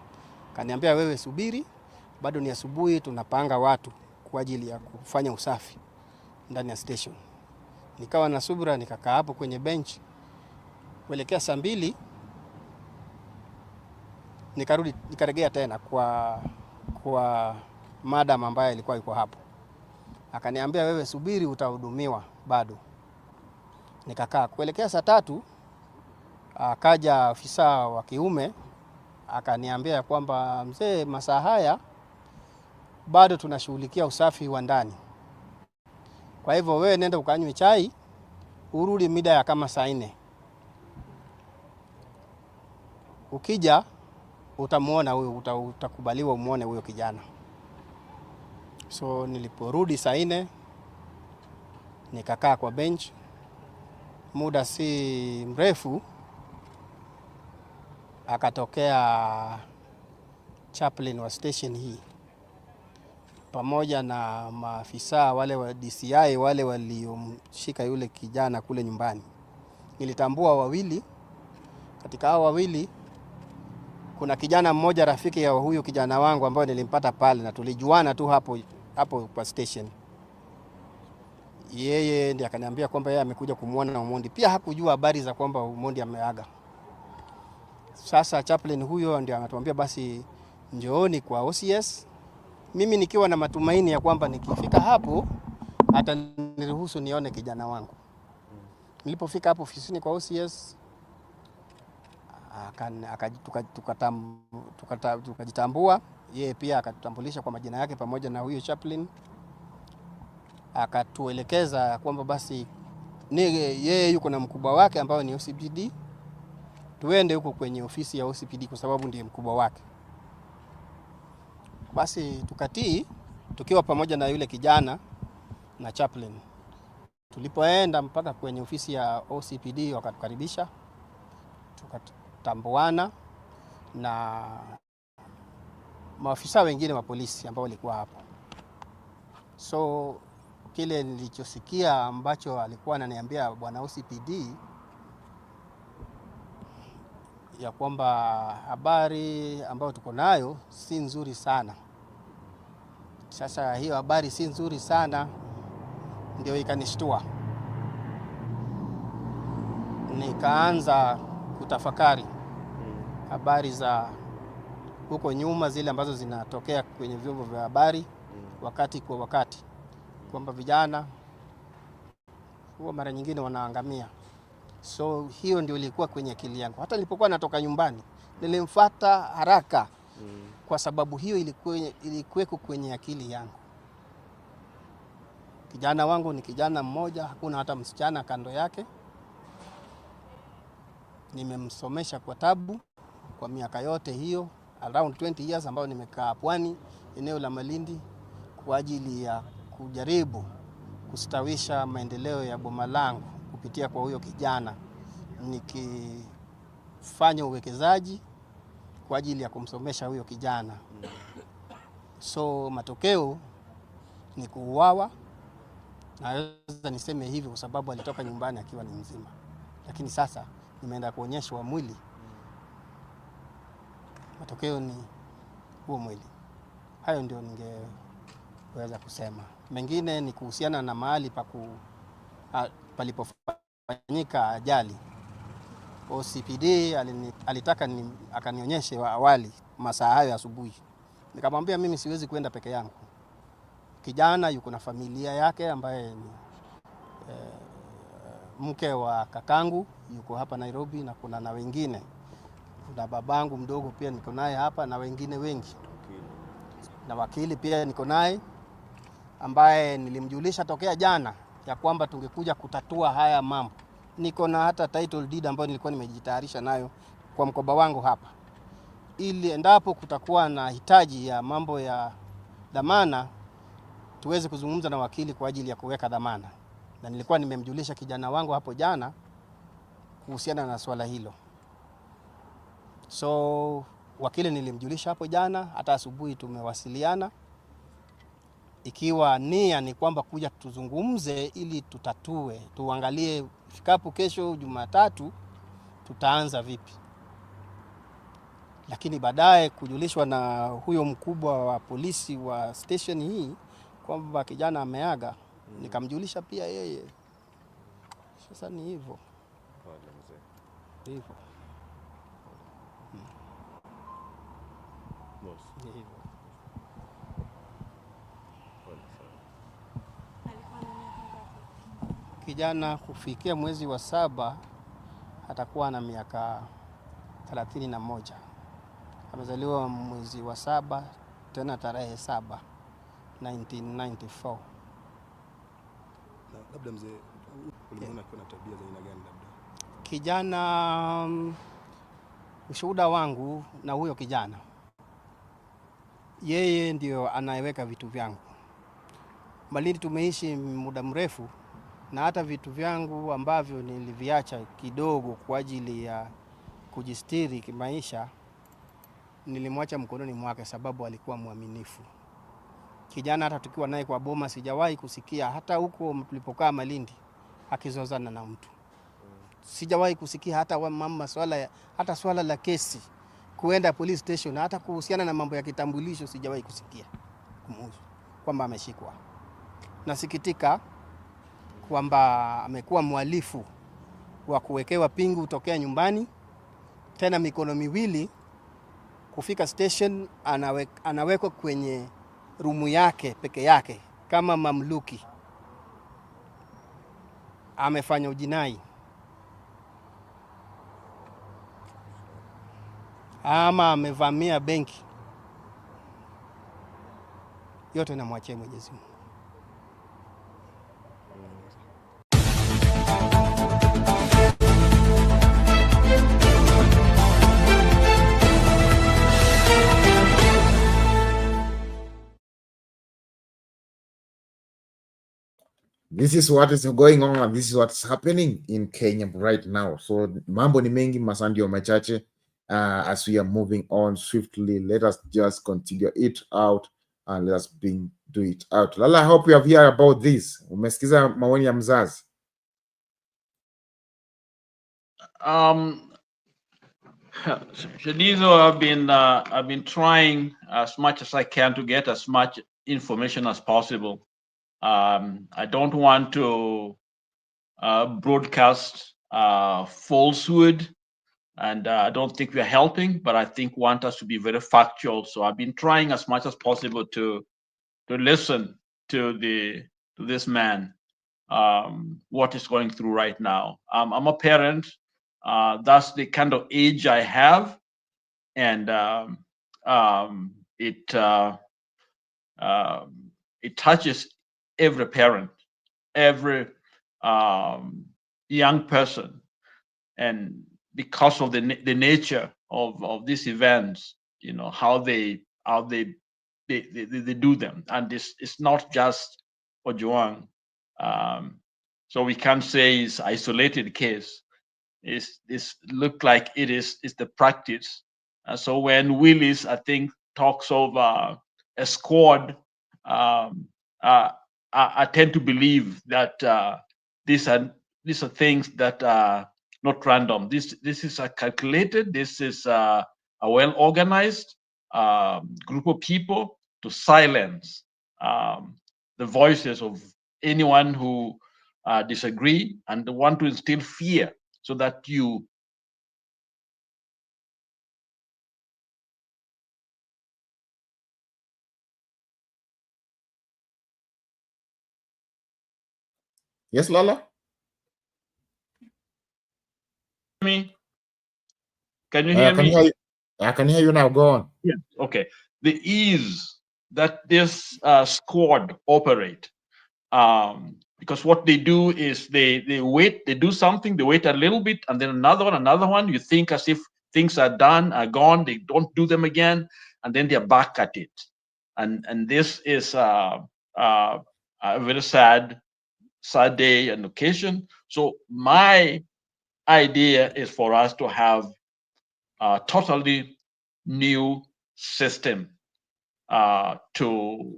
Kaniambia wewe subiri, bado ni asubuhi, tunapanga watu kwa ajili ya kufanya usafi ndani ya station. Nikawa na subira, nikakaa hapo kwenye bench. Kuelekea saa 2 nikarejea tena kwa madam ambaye alikuwa yuko hapo. Akaniambia wewe subiri, utahudumiwa bado. Nikakaa. Kuelekea saa 3 akaja afisa wa kiume akaniambia kwamba mzee, masaa haya bado tunashughulikia usafi wa ndani. Kwa hivyo wewe nenda ukanywe chai, urudi mida ya kama saa 4. Ukija utamuona huyo, utakubaliwa umuone huyo kijana. So niliporudi saa 4 nikakaa kwa bench. Muda si mrefu akatokea chaplain wa station hii pamoja na maafisa wale wa DCI wale waliomshika yule kijana kule nyumbani. Nilitambua wawili. Katika hao wawili kuna kijana mmoja rafiki ya huyu kijana wangu ambaye nilimpata pale na tulijuana tu hapo kwa station. Yeye ndiye akaniambia kwamba yeye amekuja kumuona Omondi. Pia hakujua habari za kwamba Omondi ameaga. Sasa chaplain huyo ndiye anatuambia basi njooni kwa OCS. Mimi nikiwa na matumaini ya kwamba nikifika hapo ataniruhusu nione kijana wangu. Nilipofika hapo ofisini kwa OCS tukajitambua. Yeye pia akatutambulisha kwa majina yake pamoja na huyo chaplain. Akatuelekeza kwamba basi yeye yuko na mkubwa wake ambao ni OCPD. Tuende huko kwenye ofisi ya OCPD kwa sababu ndiye mkubwa wake. Basi tukatii tukiwa pamoja na yule kijana na chaplain. Tulipoenda mpaka kwenye ofisi ya OCPD wakatukaribisha. Tukatambuana na maafisa wengine wa polisi ambao walikuwa hapo. So kile nilichosikia ambacho alikuwa ananiambia bwana OCPD ya kwamba habari ambayo tuko nayo si nzuri sana. Sasa hiyo habari si nzuri sana ndio ikanishtua. Nikaanza kutafakari habari za huko nyuma zile ambazo zinatokea kwenye vyombo vya habari wakati kwa wakati, kwamba vijana huwa mara nyingine wanaangamia. So hiyo ndio ilikuwa kwenye akili yangu. Hata nilipokuwa natoka nyumbani nilimfuata haraka kwa sababu hiyo ilikuweko kwenye akili yangu. Kijana wangu ni kijana mmoja, hakuna hata msichana kando yake. Nimemsomesha kwa tabu kwa miaka yote hiyo, around 20 years ambao nimekaa Pwani, eneo la Malindi, kwa ajili ya kujaribu kustawisha maendeleo ya boma langu kupitia kwa huyo kijana, nikifanya uwekezaji kwa ajili ya kumsomesha huyo kijana. So matokeo ni kuuawa. Naweza niseme hivi kwa sababu alitoka nyumbani akiwa ni mzima. Lakini sasa nimeenda kuonyeshwa mwili. Matokeo ni huo mwili. Hayo ndio ningeweza kusema. Mengine ni kuhusiana na mahali palipofanyika ajali. OCPD alitaka akanionyeshe awali masaa hayo asubuhi. Nikamwambia mimi siwezi kwenda peke yangu. Kijana yuko na familia yake ambaye ni mke wa kakangu yuko hapa Nairobi, na kuna na wengine, kuna babangu mdogo pia niko naye hapa na wengine wengi, na wakili pia niko naye ambaye nilimjulisha tokea jana ya kwamba tungekuja kutatua haya mambo. Niko na hata title deed ambayo nilikuwa nimejitayarisha nayo kwa mkoba wangu hapa, ili endapo kutakuwa na hitaji ya mambo ya dhamana tuweze kuzungumza na wakili kwa ajili ya kuweka dhamana. Na nilikuwa nimemjulisha kijana wangu hapo jana kuhusiana na swala hilo. So wakili nilimjulisha hapo jana, hata asubuhi tumewasiliana, ikiwa nia ni kwamba kuja tuzungumze ili tutatue, tuangalie ifikapo kesho Jumatatu tutaanza vipi. Lakini baadaye kujulishwa na huyo mkubwa wa polisi wa station hii kwamba kijana ameaga, nikamjulisha pia yeye. Sasa ni hivyo. Hivyo. Ni hivyo. Kijana kufikia mwezi wa 7 atakuwa na miaka 31. Amezaliwa mwezi wa 7 tena tarehe 7 1994. Labda mzee, ulimwona akiwa na tabia za aina gani labda? Kijana, ushuhuda wangu na huyo kijana, yeye ndio anayeweka vitu vyangu. Malindi tumeishi muda mrefu, na hata vitu vyangu ambavyo niliviacha kidogo kwa ajili ya kujistiri kimaisha nilimwacha mkononi mwake, sababu alikuwa mwaminifu. Kijana hata tukiwa naye kwa boma sijawahi kusikia, hata huko tulipokaa Malindi, akizozana na mtu. Sijawahi kusikia hata mama hata swala la kesi kuenda police station, hata kuhusiana na mambo ya kitambulisho sijawahi kusikia kumhusu kwamba ameshikwa. Nasikitika kwamba amekuwa mhalifu wa kuwekewa pingu kutokea nyumbani, tena mikono miwili, kufika station anawekwa kwenye rumu yake peke yake kama mamluki. Amefanya ujinai ama amevamia benki. Yote namwachia Mwenyezi Mungu. This is what is going on and this is what's happening in Kenya right now. So mambo ni mengi, masandio machache. As we are moving on swiftly, let us just continue it out and let us do it out. Lala, I hope you have heard about this. Umesikiza maoni ya mzazi? Shadizo, I've been trying as much as I can to get as much information as possible. I don't want to broadcast falsehood, and I don't think we're helping, but I think want us to be very factual. So I've been trying as much as possible to listen to this man, what is going through right now. I'm a parent. That's the kind of age I have, and it touches every parent, every young person, and because of the nature of these events, you know how they do them, and it's not just Ojwang. So we can't say it's isolated case. It's look like it's the practice. So when Willis, I think, talks of a squad, I tend to believe that these are things that are not random. This is a calculated. This is a well organized group of people to silence the voices of anyone who disagree and want to instill fear, so that you Yes, Lala? me? Can you hear me? I can hear you now. Go on. Yeah. Okay. The ease that this squad operate, because what they do is they wait, they do something, they wait a little bit, and then another one. You think as if things are done, are gone, they don't do them again, and then they're back at it. And this is a very sad day and occasion. So my idea is for us to have a totally new system to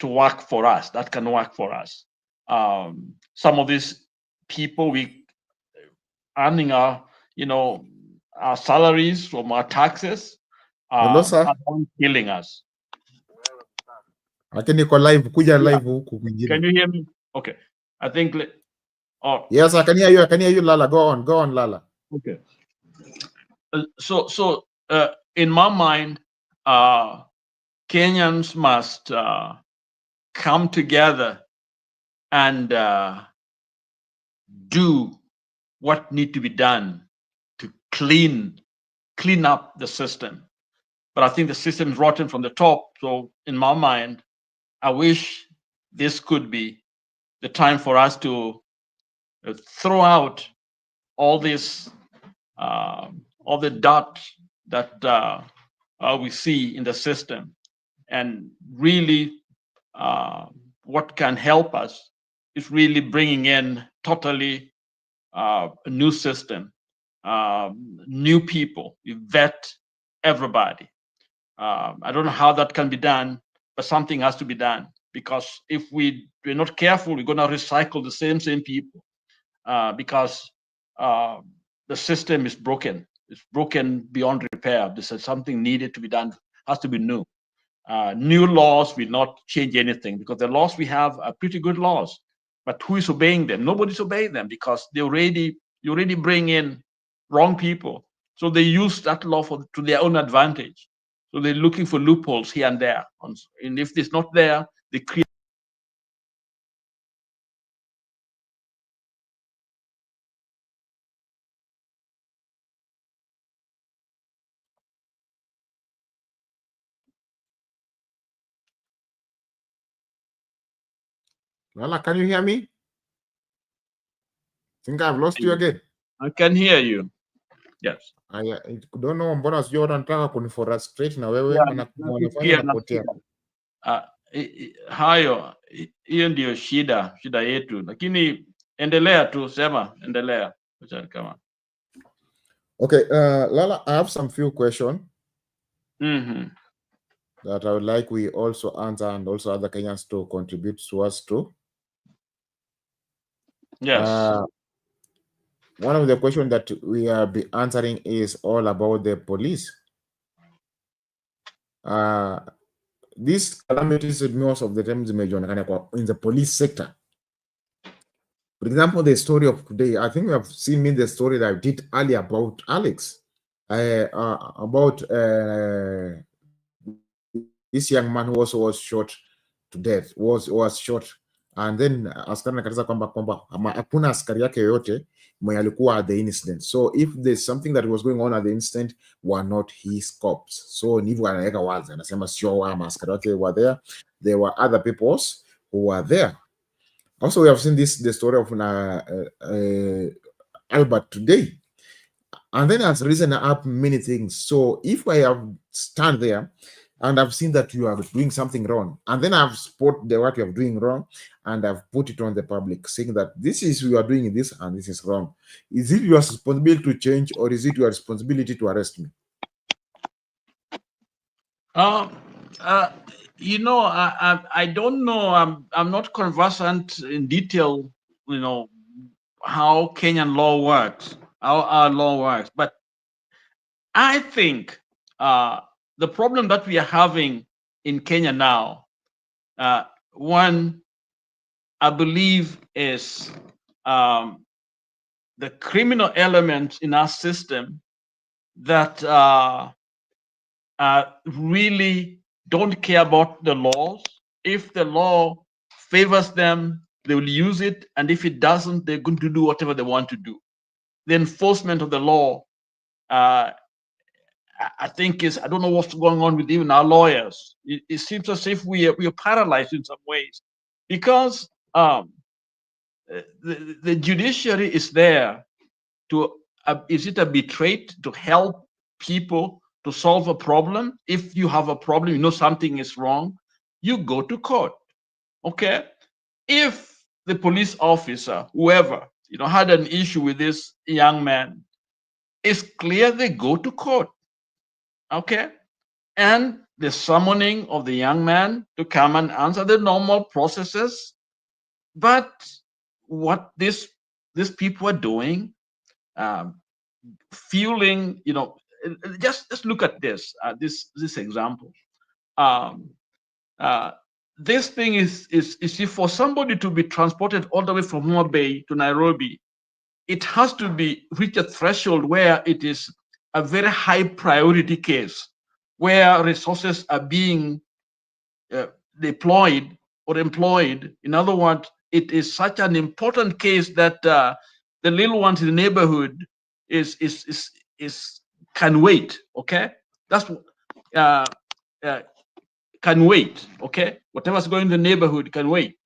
work for us, that can work for us. Some of these people, we earning our salaries from our taxes, Hello, sir. are killing us. Lakini niko live, kuja Yeah. live huku mwingine. Can you hear me? Okay. I think Yes, I can hear you. I can hear you, Lala. Go on, Lala. Okay. So in my mind, Kenyans must come together and do what need to be done to clean up the system. But I think the system is rotten from the top. So in my mind, I wish this could be the time for us to throw out all this, all the dirt that we see in the system, and really what can help us is really bringing in totally a new system, new people. We vet everybody. I don't know how that can be done, but something has to be done, because if we're not careful, we're going to recycle the same people, because the system is broken. It's broken beyond repair. This is something needed to be done, has to be new. New laws will not change anything, because the laws we have are pretty good laws. But who is obeying them? Nobody's obeying them, because you already bring in wrong people. So they use that law to their own advantage. So they're looking for loopholes here and there. And if it's not there, they create. Lala, can you hear me? Think I've lost you again. I can hear you. Yes. I don't know, mbona sijui wanataka kunifrustrate na wewe, Yeah, wanafanya napotea. Hayo hiyo ndio shida yetu, lakini endelea tu, sema endelea. Kama Okay, Lala, I have some few questions that I would like we also answer, and also other Kenyans to contribute to us too. Yes. One of the questions that we are be answering is all about the police. These calamities most of the times in the police sector. For example, the story of today, I think we have seen the story that I did earlier about Alex, about this young man who also was shot to death, was shot, and then askari nakatiza kwamba hakuna askari yake yoyote mwenye alikuwa at the incident. So if there's something that was going on at the incident, were not his cops. So ndivyo anaweka wazi, anasema sio ama askari wake were there were other people who were there. Also, we have seen the story of Albert today, and then has risen up many things. So if I have stand there and I've seen that you are doing something wrong, and then I've spotted what you are doing wrong, and I've put it on the public, saying that this is you are doing this and this is wrong, is it your responsibility to change, or is it your responsibility to arrest me? You know, I don't know. I'm not conversant in detail, how Kenyan law works, how our law works. But I think the problem that we are having in Kenya now, one, I believe, is the criminal elements in our system that really don't care about the laws. If the law favors them, they will use it, and if it doesn't, they're going to do whatever they want to do. the enforcement of the law, I think I don't know what's going on with even our lawyers. It seems as if we are paralyzed in some ways, because the judiciary is there to, is it a betrayed to help people to solve a problem? If you have a problem, you know something is wrong, you go to court, okay? If the police officer, whoever, had an issue with this young man, it's clear they go to court, okay? And the summoning of the young man to come and answer the normal processes. But what these people are doing, fueling, just look at this this example. This thing is if for somebody to be transported all the way from Homa Bay to Nairobi, it has to be reach a threshold where it is a very high priority case, where resources are being deployed or employed. In other words, it is such an important case that the little ones in the neighborhood can wait. Okay, that's can wait. Okay, whatever's going in the neighborhood can wait.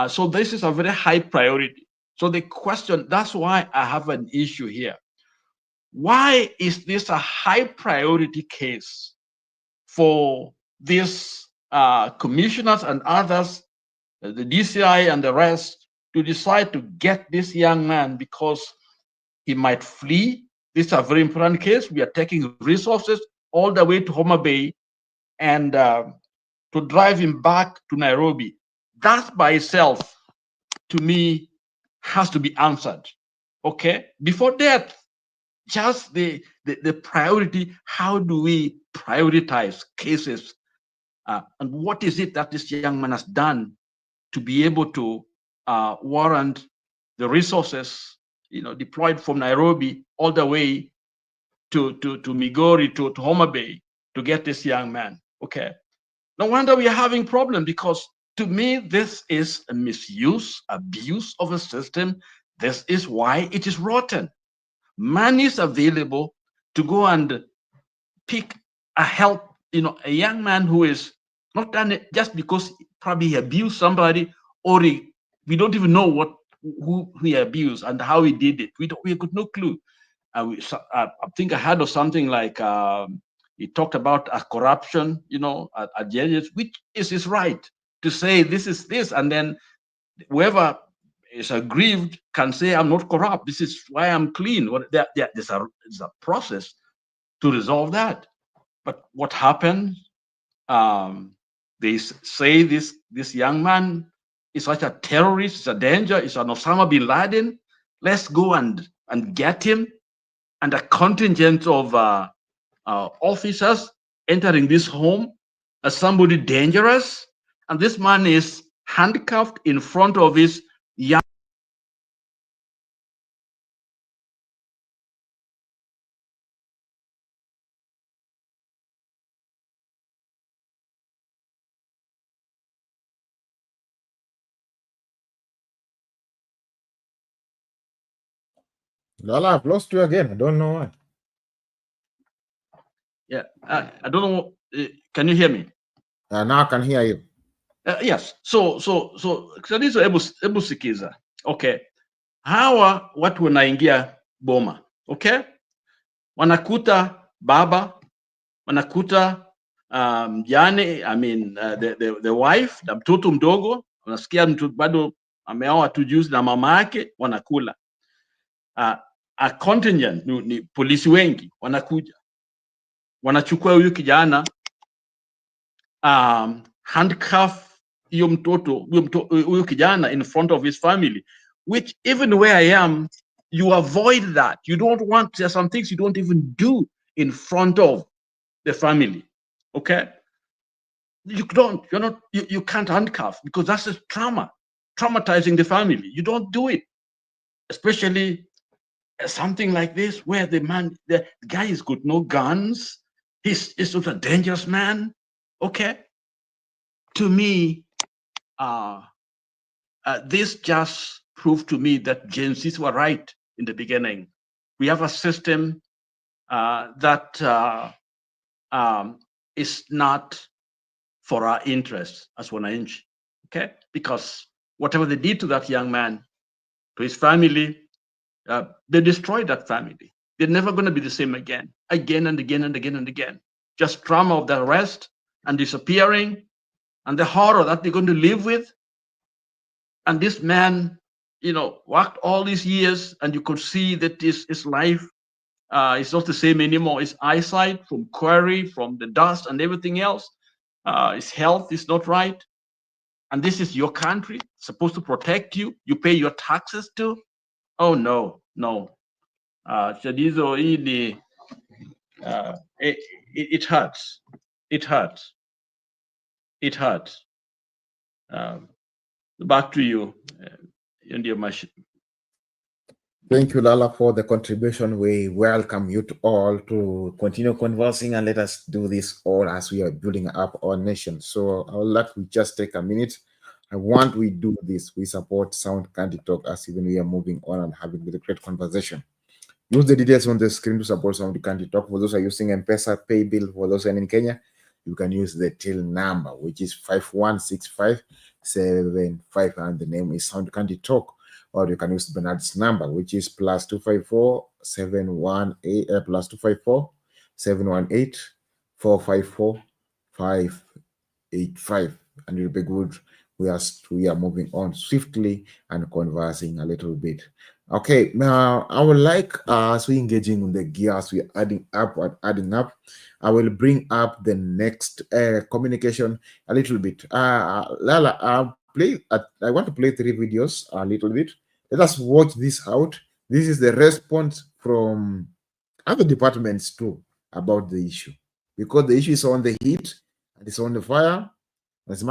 So this is a very high priority. So the question, that's why I have an issue here. Why is this a high priority case for these commissioners and others, the DCI and the rest, to decide to get this young man because he might flee? This is a very important case. We are taking resources all the way to Homa Bay and to drive him back to Nairobi. That by itself, to me, has to be answered. Okay, before that, just the priority. How do we prioritize cases, and what is it that this young man has done to be able to warrant the resources, deployed from Nairobi all the way to Migori, to Homa Bay, to get this young man? Okay, no wonder we are having problems, because to me this is a misuse, abuse of a system. This is why it is rotten. Money is available to go and pick a help, a young man who is not done it just because probably he abused somebody, or we don't even know who he abused and how he did it. We got no clue. I think I heard of something like he talked about a corruption, at judges, which is right to say this is this, and then whoever is aggrieved can say, I'm not corrupt, this is why I'm clean. There's a process to resolve that. But what happened? They say this young man is such a terrorist, is a danger, is an Osama bin Laden. Let's go and get him. And a contingent of officers entering this home as somebody dangerous. And this man is handcuffed in front of his young. Lola, I've lost you again. I don't know why. Yeah, I don't know. Can you hear me? Now I can hear you. Yes. So hebu sikiza. Okay. Hawa watu wanaingia boma. Okay? Wanakuta baba, wanakuta mjane, the wife na mtoto mdogo, unasikia mtu bado ameoa tu juzi na mama yake, wanakula. A contingent ni polisi wengi wanakuja, wanachukua huyu kijana, handcuff huyo mtoto, huyu kijana in front of his family, which even where I am, you avoid that. You don't want, there are some things you don't even do in front of the family. Okay, you can't handcuff, because that's a traumatizing the family. You don't do it, especially something like this where the guy has got no guns. He's not a dangerous man. Okay, to me, this just proved to me that Gen Zs were right in the beginning. we have a system that is not for our interests as wananchi, okay? Because whatever they did to that young man, to his family, they destroyed that family. They're never going to be the same again and again and again and again. Just trauma of the arrest and disappearing and the horror that they're going to live with. And this man, worked all these years, and you could see that his life is not the same anymore. His eyesight from quarry, from the dust and everything else, his health is not right. And this is your country, supposed to protect you. You pay your taxes to. Oh, no. Shadizo, it hurts. It hurts. It hurts. Back to you, India Mash. Thank you, Lala, for the contribution. We welcome you to all to continue conversing, and let us do this all as we are building up our nation. So I would like to just take a minute. I want we do this. We support Sound Candid Talk as even we are moving on and having the great conversation. Use the details on the screen to support Sound Candid Talk. For those who are using M-Pesa, Pay Bill, for those in Kenya, you can use the till number, which is 516575, and the name is Sound Candid Talk. Or you can use Bernard's number, which is +254 718 +254 718 454 585, and it'll be good. We are moving on swiftly and conversing a little bit. Okay, now I would like as we engaging in the gears, we are adding up. I will bring up the next communication a little bit. Lala, I want to play 3 videos a little bit. Let us watch this out. This is the response from other departments too about the issue, because the issue is on the heat and it's on the fire. Also,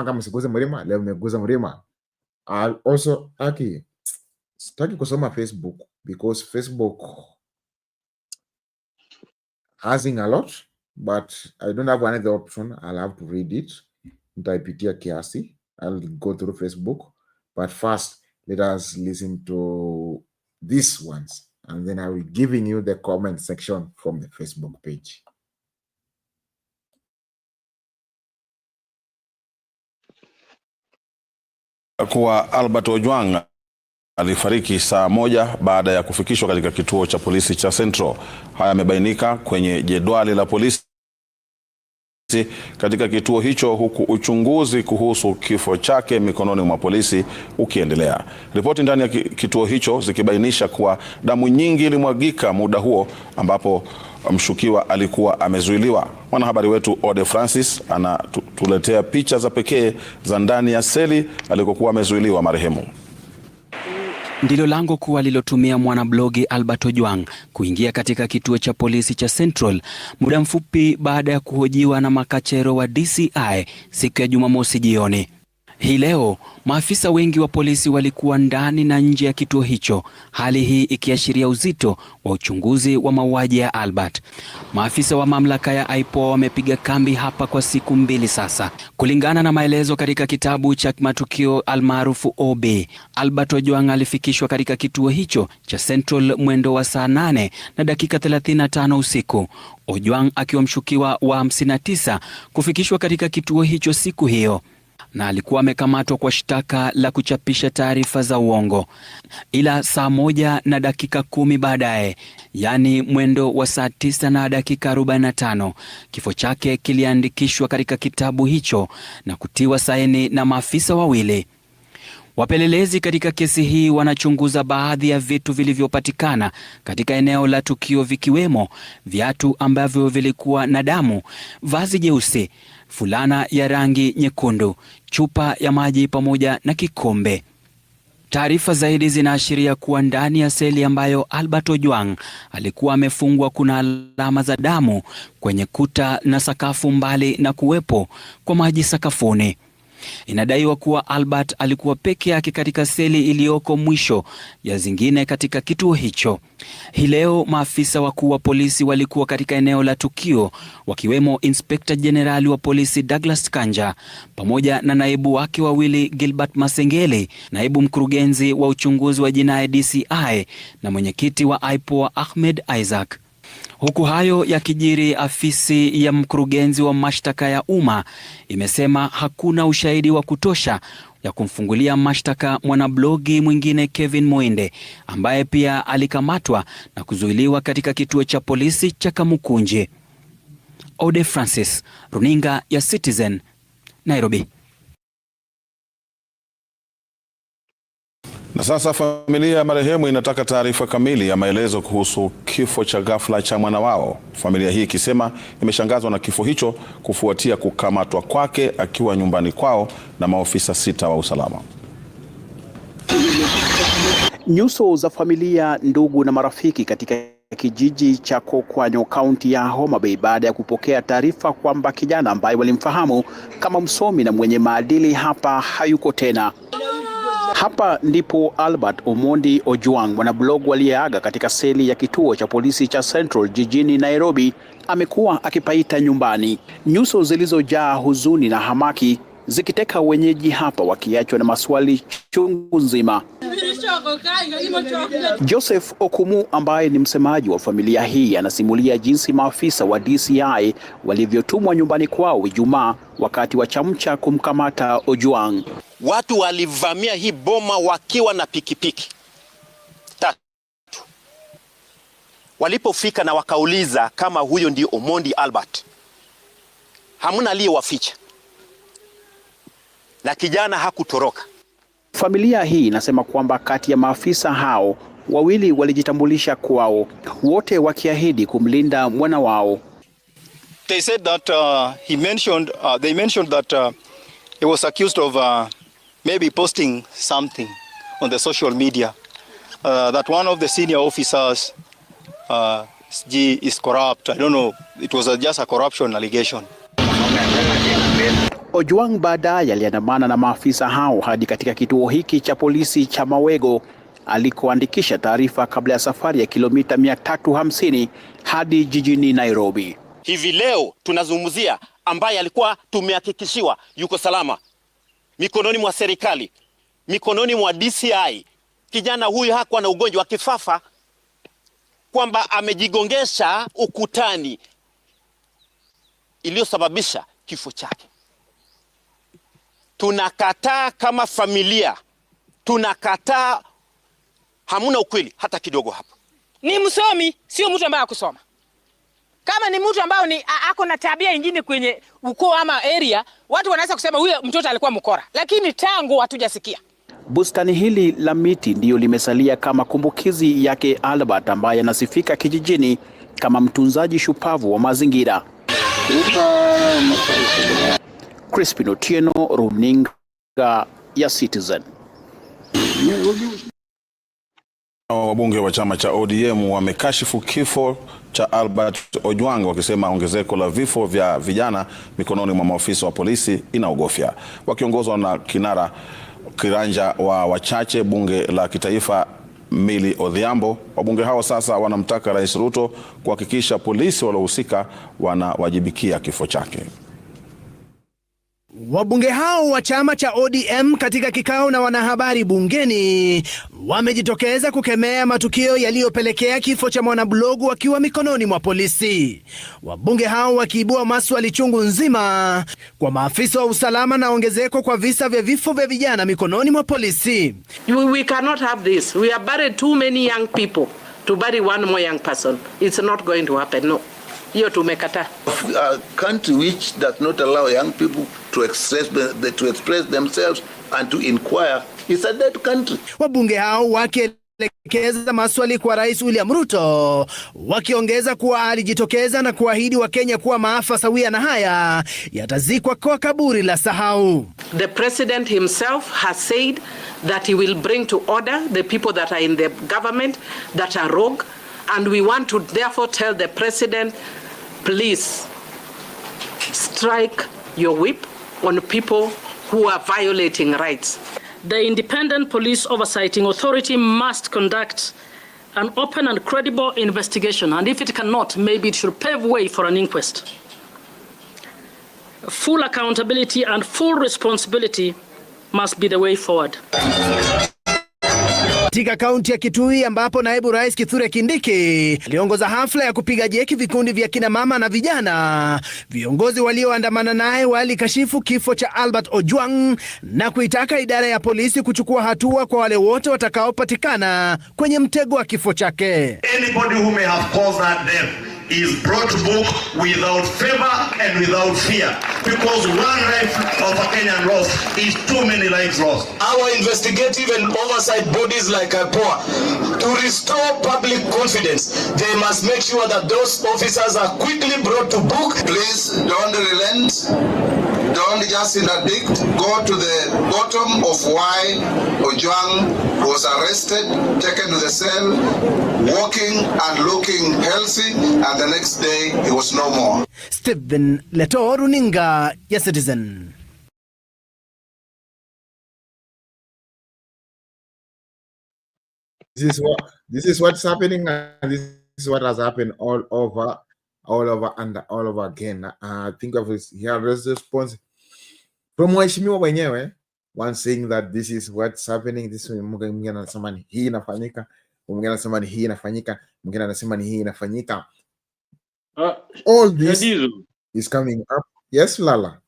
staki kusoma Facebook because Facebook hasing a lot, but I don't have another option. I'll have to read it. Nitaipitia kiasi. I'll go through Facebook, but first let us listen to these ones, and then I will be giving you the comment section from the Facebook page. Kuwa Albert Ojwang alifariki saa moja baada ya kufikishwa katika kituo cha polisi cha Central. Haya yamebainika kwenye jedwali la polisi katika kituo hicho, huku uchunguzi kuhusu kifo chake mikononi mwa polisi ukiendelea. Ripoti ndani ya kituo hicho zikibainisha kuwa damu nyingi ilimwagika muda huo ambapo mshukiwa alikuwa amezuiliwa. Mwanahabari wetu Ode Francis anatuletea picha za pekee za ndani ya seli alikokuwa amezuiliwa marehemu. Ndilo lango kuu alilotumia mwanablogi Albert Ojwang kuingia katika kituo cha polisi cha Central muda mfupi baada ya kuhojiwa na makachero wa DCI siku ya Jumamosi jioni. Hii leo maafisa wengi wa polisi walikuwa ndani na nje ya kituo hicho, hali hii ikiashiria uzito wa uchunguzi wa mauaji ya Albert. Maafisa wa mamlaka ya IPOA wamepiga kambi hapa kwa siku 2 sasa. Kulingana na maelezo katika kitabu cha matukio almaarufu OB, Albert Ojwang alifikishwa katika kituo hicho cha Central mwendo wa saa 8 na dakika 35 usiku. Ojwang akiwa mshukiwa wa 59 kufikishwa katika kituo hicho siku hiyo, na alikuwa amekamatwa kwa shtaka la kuchapisha taarifa za uongo. Ila saa 1 na dakika 10 baadaye, yani mwendo wa saa 9 na dakika 45, kifo chake kiliandikishwa katika kitabu hicho na kutiwa saini na maafisa wawili. Wapelelezi katika kesi hii wanachunguza baadhi ya vitu vilivyopatikana katika eneo la tukio, vikiwemo viatu ambavyo vilikuwa na damu, vazi jeusi, fulana ya rangi nyekundu, chupa ya maji pamoja na kikombe. Taarifa zaidi zinaashiria kuwa ndani ya seli ambayo Albert Ojwang alikuwa amefungwa kuna alama za damu kwenye kuta na sakafu, mbali na kuwepo kwa maji sakafuni. Inadaiwa kuwa Albert alikuwa peke yake katika seli iliyoko mwisho ya zingine katika kituo hicho. Hii leo maafisa wakuu wa polisi walikuwa katika eneo la tukio, wakiwemo Inspekta Jenerali wa polisi Douglas Kanja pamoja na naibu wake wawili Gilbert Masengeli, naibu mkurugenzi wa uchunguzi wa jinai DCI na mwenyekiti wa IPOA Ahmed Isaac. Huku hayo yakijiri, afisi ya mkurugenzi wa mashtaka ya umma imesema hakuna ushahidi wa kutosha ya kumfungulia mashtaka mwanablogi mwingine Kevin Moinde ambaye pia alikamatwa na kuzuiliwa katika kituo cha polisi cha Kamukunji. Ode Francis, Runinga ya Citizen, Nairobi. Na sasa familia ya marehemu inataka taarifa kamili ya maelezo kuhusu kifo cha ghafla cha mwana wao. Familia hii ikisema imeshangazwa na kifo hicho kufuatia kukamatwa kwake akiwa nyumbani kwao na maofisa 6 wa usalama. Nyuso za familia, ndugu na marafiki katika kijiji cha Kokwanyo, kaunti ya Homa Bay, baada ya kupokea taarifa kwamba kijana ambaye walimfahamu kama msomi na mwenye maadili hapa hayuko tena. Hapa ndipo Albert Omondi Ojwang, mwanablogu aliyeaga katika seli ya kituo cha polisi cha Central jijini Nairobi, amekuwa akipaita nyumbani. Nyuso zilizojaa huzuni na hamaki zikiteka wenyeji hapa, wakiachwa na maswali chungu nzima. Joseph Okumu ambaye ni msemaji wa familia hii anasimulia jinsi maafisa wa DCI walivyotumwa nyumbani kwao Ijumaa wakati wa chamcha kumkamata Ojwang. Watu walivamia hii boma wakiwa na pikipiki 3. Walipofika na wakauliza kama huyo ndio Omondi Albert, hamuna aliyewaficha na kijana hakutoroka. Familia hii inasema kwamba kati ya maafisa hao wawili walijitambulisha kwao, wote wakiahidi kumlinda mwana wao. They said that they mentioned that he was accused of maybe posting something on the social media, that one of the senior officers is corrupt. I don't know, it was just a corruption allegation. Ojwang baadaye aliandamana na maafisa hao hadi katika kituo hiki cha polisi cha Mawego alikoandikisha taarifa kabla ya safari ya kilomita 350 hadi jijini Nairobi. Hivi leo tunazungumzia ambaye alikuwa tumehakikishiwa yuko salama mikononi mwa serikali, mikononi mwa DCI. Kijana huyu hakuwa na ugonjwa wa kifafa kwamba amejigongesha ukutani iliyosababisha kifo chake. Tunakataa kama familia, tunakataa, hamuna ukweli hata kidogo hapa. Ni msomi, sio mtu ambaye akusoma. Kama ni mtu ambaye ni ako na tabia nyingine kwenye ukoo ama area, watu wanaweza kusema huyo mtoto alikuwa mkora, lakini tangu hatujasikia. Bustani hili la miti ndio limesalia kama kumbukizi yake Albert, ambaye anasifika kijijini kama mtunzaji shupavu wa mazingira. Crispin Otieno, Runinga ya Citizen. Wabunge wa chama cha ODM wamekashifu kifo cha Albert Ojwang, wakisema ongezeko la vifo vya vijana mikononi mwa maafisa wa polisi inaogofya. Wakiongozwa na kinara kiranja wa wachache bunge la kitaifa Mili Odhiambo, wabunge hao sasa wanamtaka Rais Ruto kuhakikisha polisi waliohusika wanawajibikia kifo chake. Wabunge hao wa chama cha ODM katika kikao na wanahabari bungeni wamejitokeza kukemea matukio yaliyopelekea kifo cha mwanablogu wakiwa mikononi mwa polisi. Wabunge hao wakiibua maswali chungu nzima kwa maafisa wa usalama na ongezeko kwa visa vya vifo vya vijana mikononi mwa polisi. We cannot have this. We have buried too many young people to bury one more young person. It's not going to happen, no. Hiyo tumekataa. A country which does not allow young people to express themselves and to inquire is a dead country. Wabunge hao wakielekeza maswali kwa Rais William Ruto, wakiongeza kuwa alijitokeza na kuahidi Wakenya kuwa maafa sawia na haya yatazikwa kwa kaburi la sahau. The president himself has said that he will bring to order the people that are in the government that are rogue, and we want to therefore tell the president, please strike your whip on people who are violating rights. The Independent Police Oversighting Authority must conduct an open and credible investigation, and if it cannot, maybe it should pave way for an inquest. Full accountability and full responsibility must be the way forward. Katika kaunti ya Kitui ambapo naibu rais Kithure Kindiki aliongoza hafla ya kupiga jeki vikundi vya kina mama na vijana, viongozi walioandamana naye walikashifu kifo cha Albert Ojwang na kuitaka idara ya polisi kuchukua hatua kwa wale wote watakaopatikana kwenye mtego wa kifo chake. Anybody who may have caused that death is brought to book without favor and without fear, because one life of a Kenyan lost is too many lives lost. Our investigative and oversight bodies like IPOA, to restore public confidence, they must make sure that those officers are quickly brought to book. Please don't relent, don't just interdict, go to the bottom of why Ojwang was arrested, taken to the cell, walking and looking healthy, and the next day he was no more. Stephen Leto, runinga ya Citizen. This is what's happening, and this is what has happened all over again. I think of this here is response from waheshimiwa wenyewe, one saying that this is what's happening. This mwingine anasema ni hii inafanyika, mwingine anasema ni hii inafanyika, mwingine anasema ni hii inafanyika. All this is coming up. Yes, Lala.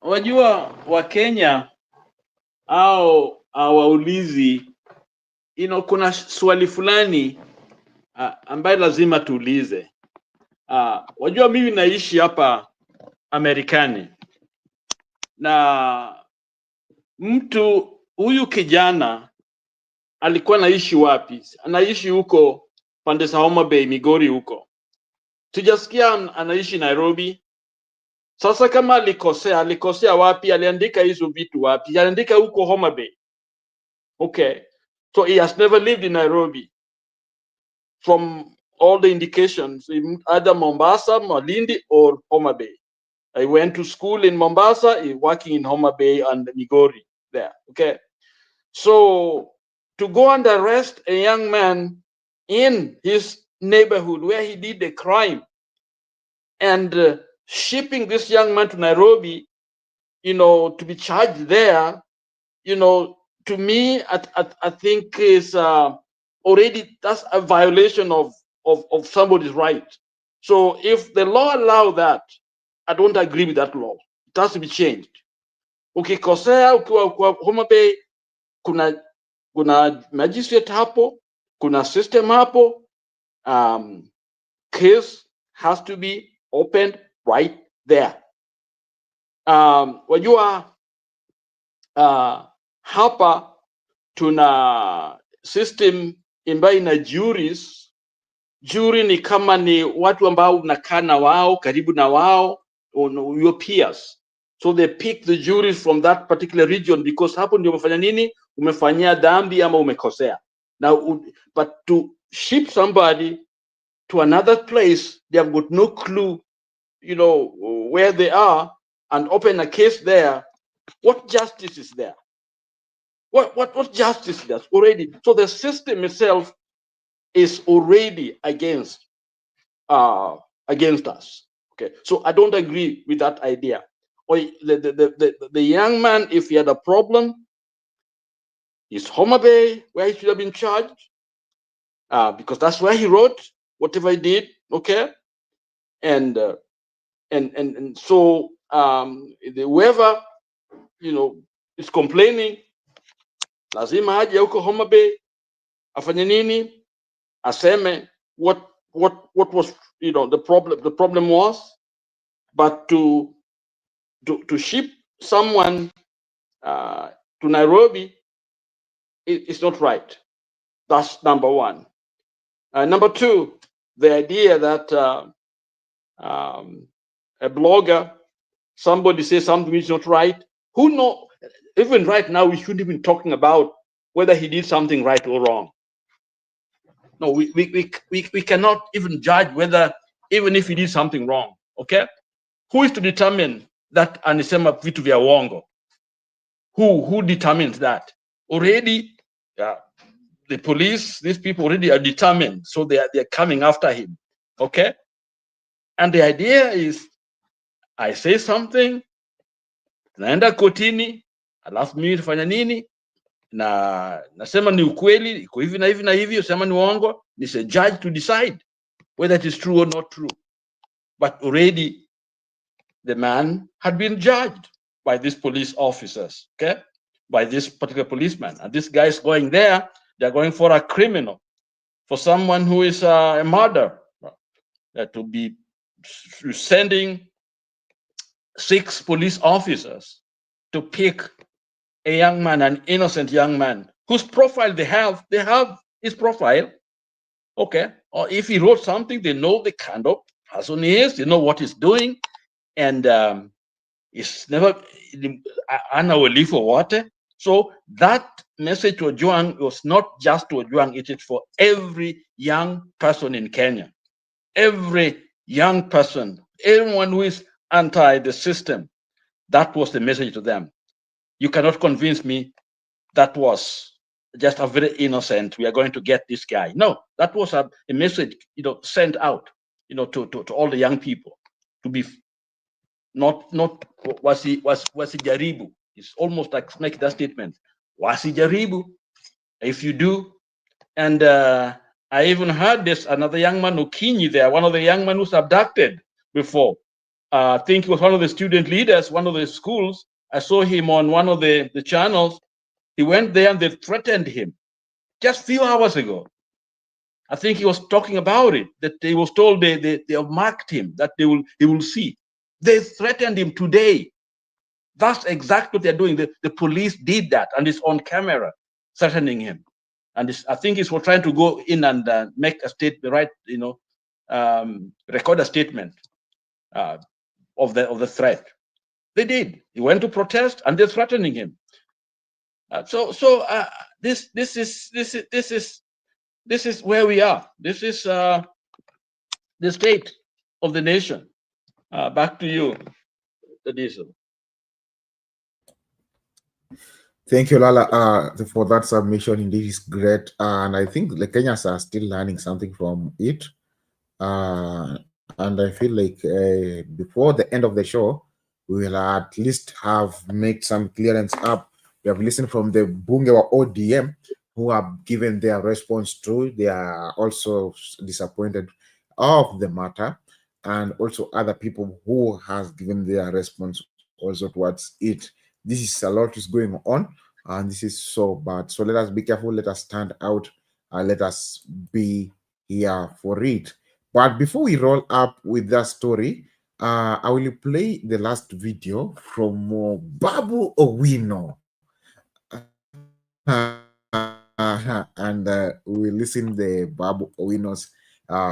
Wajua wa Kenya au hawaulizi, kuna swali fulani ambaye lazima tuulize. Wajua mimi naishi hapa Amerikani, na mtu huyu kijana alikuwa naishi wapi? Anaishi huko pande za Homa Bay, Migori huko. Tujasikia anaishi Nairobi. Sasa kama alikosea wapi? Aliandika hizo vitu wapi? Aliandika huko Homa Bay. Okay. So he has never lived in Nairobi. From all the indications, either Mombasa, Malindi, or Homa Bay. I went to school in Mombasa, working in Homa Bay and Migori there. Okay. So to go and arrest a young man in his neighborhood where he did a crime and shipping this young man to Nairobi, to be charged there, to me, I think is already, that's a violation of somebody's right. So if the law allows that, I don't agree with that law. It has to be changed. Ukikosea ukiwa Homa Bay, kuna magistrate hapo, kuna system hapo. Case has to be opened right there. Wajua hapa tuna system ambayo ina juries. Jury ni kama ni watu ambao unakaa na wao, karibu na wao, your peers. So they pick the juries from that particular region because hapo ndio umefanya nini? Umefanyia dhambi ama umekosea. Now, but to ship somebody to another place, they have got no clue, where they are, and open a case there. What justice is there? What justice is there already? So the system itself is already against us. Okay, so I don't agree with that idea. Or the young man, if he had a problem, is Homa Bay where he should have been charged, because that's where he wrote whatever he did. Okay, and so whoever is complaining, lazima aje huko Homa Bay afanye nini, aseme what was the problem was, but to ship someone to Nairobi is not right. That's number one. Number two, the idea that a blogger, somebody says something which is not right. Who know? Even right now, we shouldn't even talking about whether he did something right or wrong. No, we cannot even judge whether, even if he did something wrong. Okay, who is to determine that anasema vitu vya uongo? Who determines that? Already, the police, these people already are determined, so they're coming after him. Okay? And the idea is, I say something, naenda kotini, alafu mimi nifanya nini? Na nasema ni ukweli, iko hivi na hivi na hivi, usema ni uongo, it's a judge to decide whether it is true or not true. But already the man had been judged by these police officers, okay? By this particular policeman. And this guy is going there, they're going for a criminal, for someone who is a murderer, to be sending 6 police officers to pick a young man, an innocent young man, whose profile they have his profile, okay? Or if he wrote something, they know the kind of person he is, they know what he's doing, and it's never unaware for water. So that message to Ojwang was not just to Ojwang, it is for every young person in Kenya. Every young person, everyone who is anti the system, that was the message to them. You cannot convince me that was just a very innocent, we are going to get this guy. No, that was a message, sent out, to all the young people, to be not wasijaribu. It's almost like make that statement. Wasijaribu. If you do, and I even heard this, another young man, Okinyi there, one of the young men who's abducted before. I think he was one of the student leaders, one of the schools. I saw him on one of the channels. He went there and they threatened him just a few hours ago. I think he was talking about it, that he was told they have marked him, that he will see. They threatened him today. That's exactly what they're doing. The police did that, and it's on camera, threatening him. And I think he's trying to go in and make a record a statement of the threat. They did. He went to protest, and they're threatening him. This is where we are. This is the state of the nation. Back to you, the Diesel. Thank you, Lala, for that submission. Indeed, is great, and I think the Kenyans are still learning something from it. And I feel like before the end of the show, we will at least have made some clearance up. We have listened from the Bungewa ODM, who have given their response to. They are also disappointed of the matter, and also other people who has given their response also towards it. This is a lot is going on, and this is so bad. So let us be careful. Let us stand out. Let us be here for it. But before we roll up with that story, I will play the last video from Babu Owino. And we will listen the Babu Owino's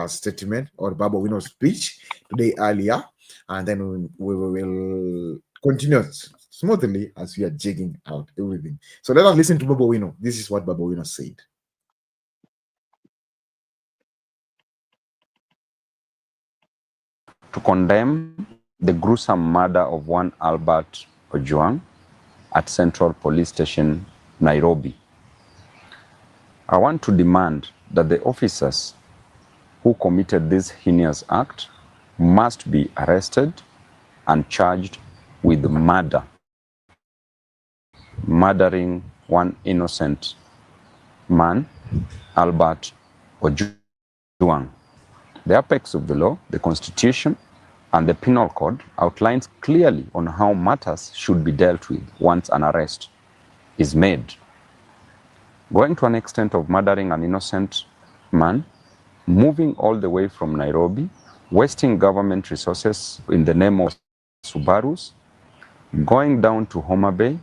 statement, or Babu Owino's speech today earlier, and then we will continue smoothly as we are jigging out everything. So let us listen to Babu Owino. This is what Babu Owino said. To condemn the gruesome murder of one Albert Ojwang at Central Police Station, Nairobi. I want to demand that the officers who committed this heinous act must be arrested and charged with murder, murdering one innocent man, Albert Ojwang. The apex of the law, the Constitution, and the Penal Code outlines clearly on how matters should be dealt with once an arrest is made. Going to an extent of murdering an innocent man, moving all the way from Nairobi, wasting government resources in the name of Subarus, going down to Homa Bay,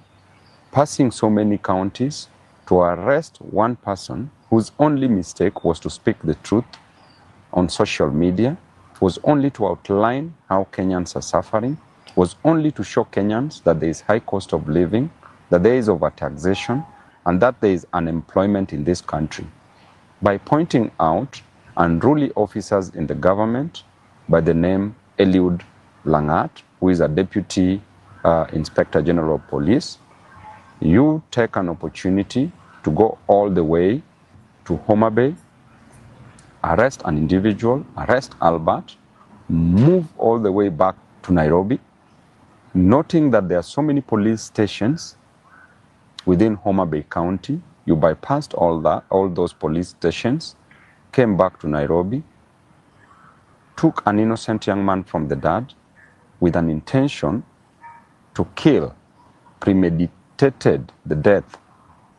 passing so many counties to arrest one person whose only mistake was to speak the truth on social media, was only to outline how Kenyans are suffering, was only to show Kenyans that there is high cost of living, that there is overtaxation, and that there is unemployment in this country. By pointing out unruly officers in the government by the name Eliud Langat, who is a deputy Inspector General of Police, you take an opportunity to go all the way to Homa Bay, arrest an individual, arrest Albert, move all the way back to Nairobi, noting that there are so many police stations within Homa Bay County. You bypassed all those police stations, came back to Nairobi, took an innocent young man from the dad with an intention to kill, premeditated the death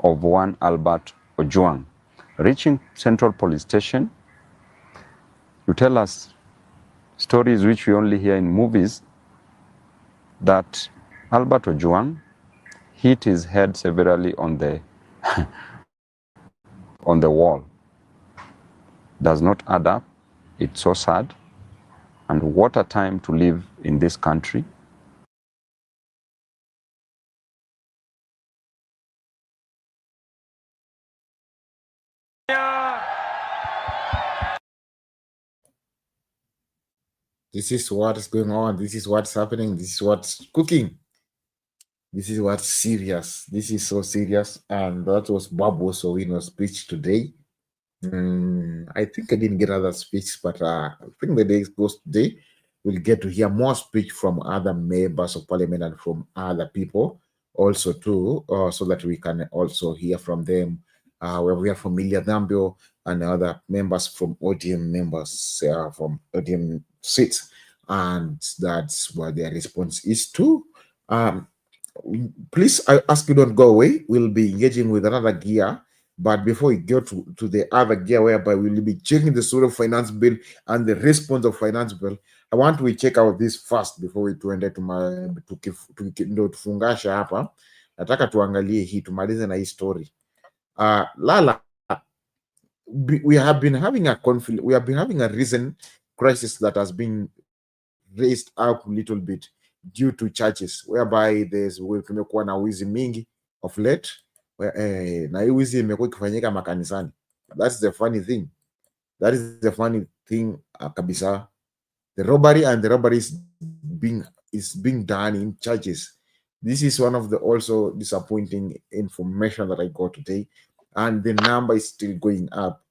of one Albert Ojwang. Reaching Central Police Station, you tell us stories which we only hear in movies, that Albert Ojwang hit his head severely on the on the wall. Does not add up. It's so sad. And what a time to live in this country. This is what is going on. This is what's happening. This is what's cooking. This is what's serious. This is so serious. And that was Babu Sowino's speech today. I think I didn't get other speech, but I think the day goes today, we'll get to hear more speech from other members of parliament and from other people also too, so that we can also hear from them. Where we have familiar Dambio and other members from ODM members from ODM seats, and that's what their response is too. Please, I ask you don't go away. We'll be engaging with another gear, but before we go to the other gear, whereby we'll be checking the sort of finance bill and the response of finance bill, I want to check out this first before we tuende tufungasha hapa. Nataka tuangalie hii, tumalize na hii story. Lala, we have been having a conflict. We have been having a recent crisis that has been raised up a little bit due to churches, whereby kumekuwa na wizi mingi of late, na hii wizi imekuwa ikifanyika makanisani. That's the funny thing. That is the funny thing kabisa. The robbery is being done in churches. This is one of the also disappointing information that I got today, and the number is still going up.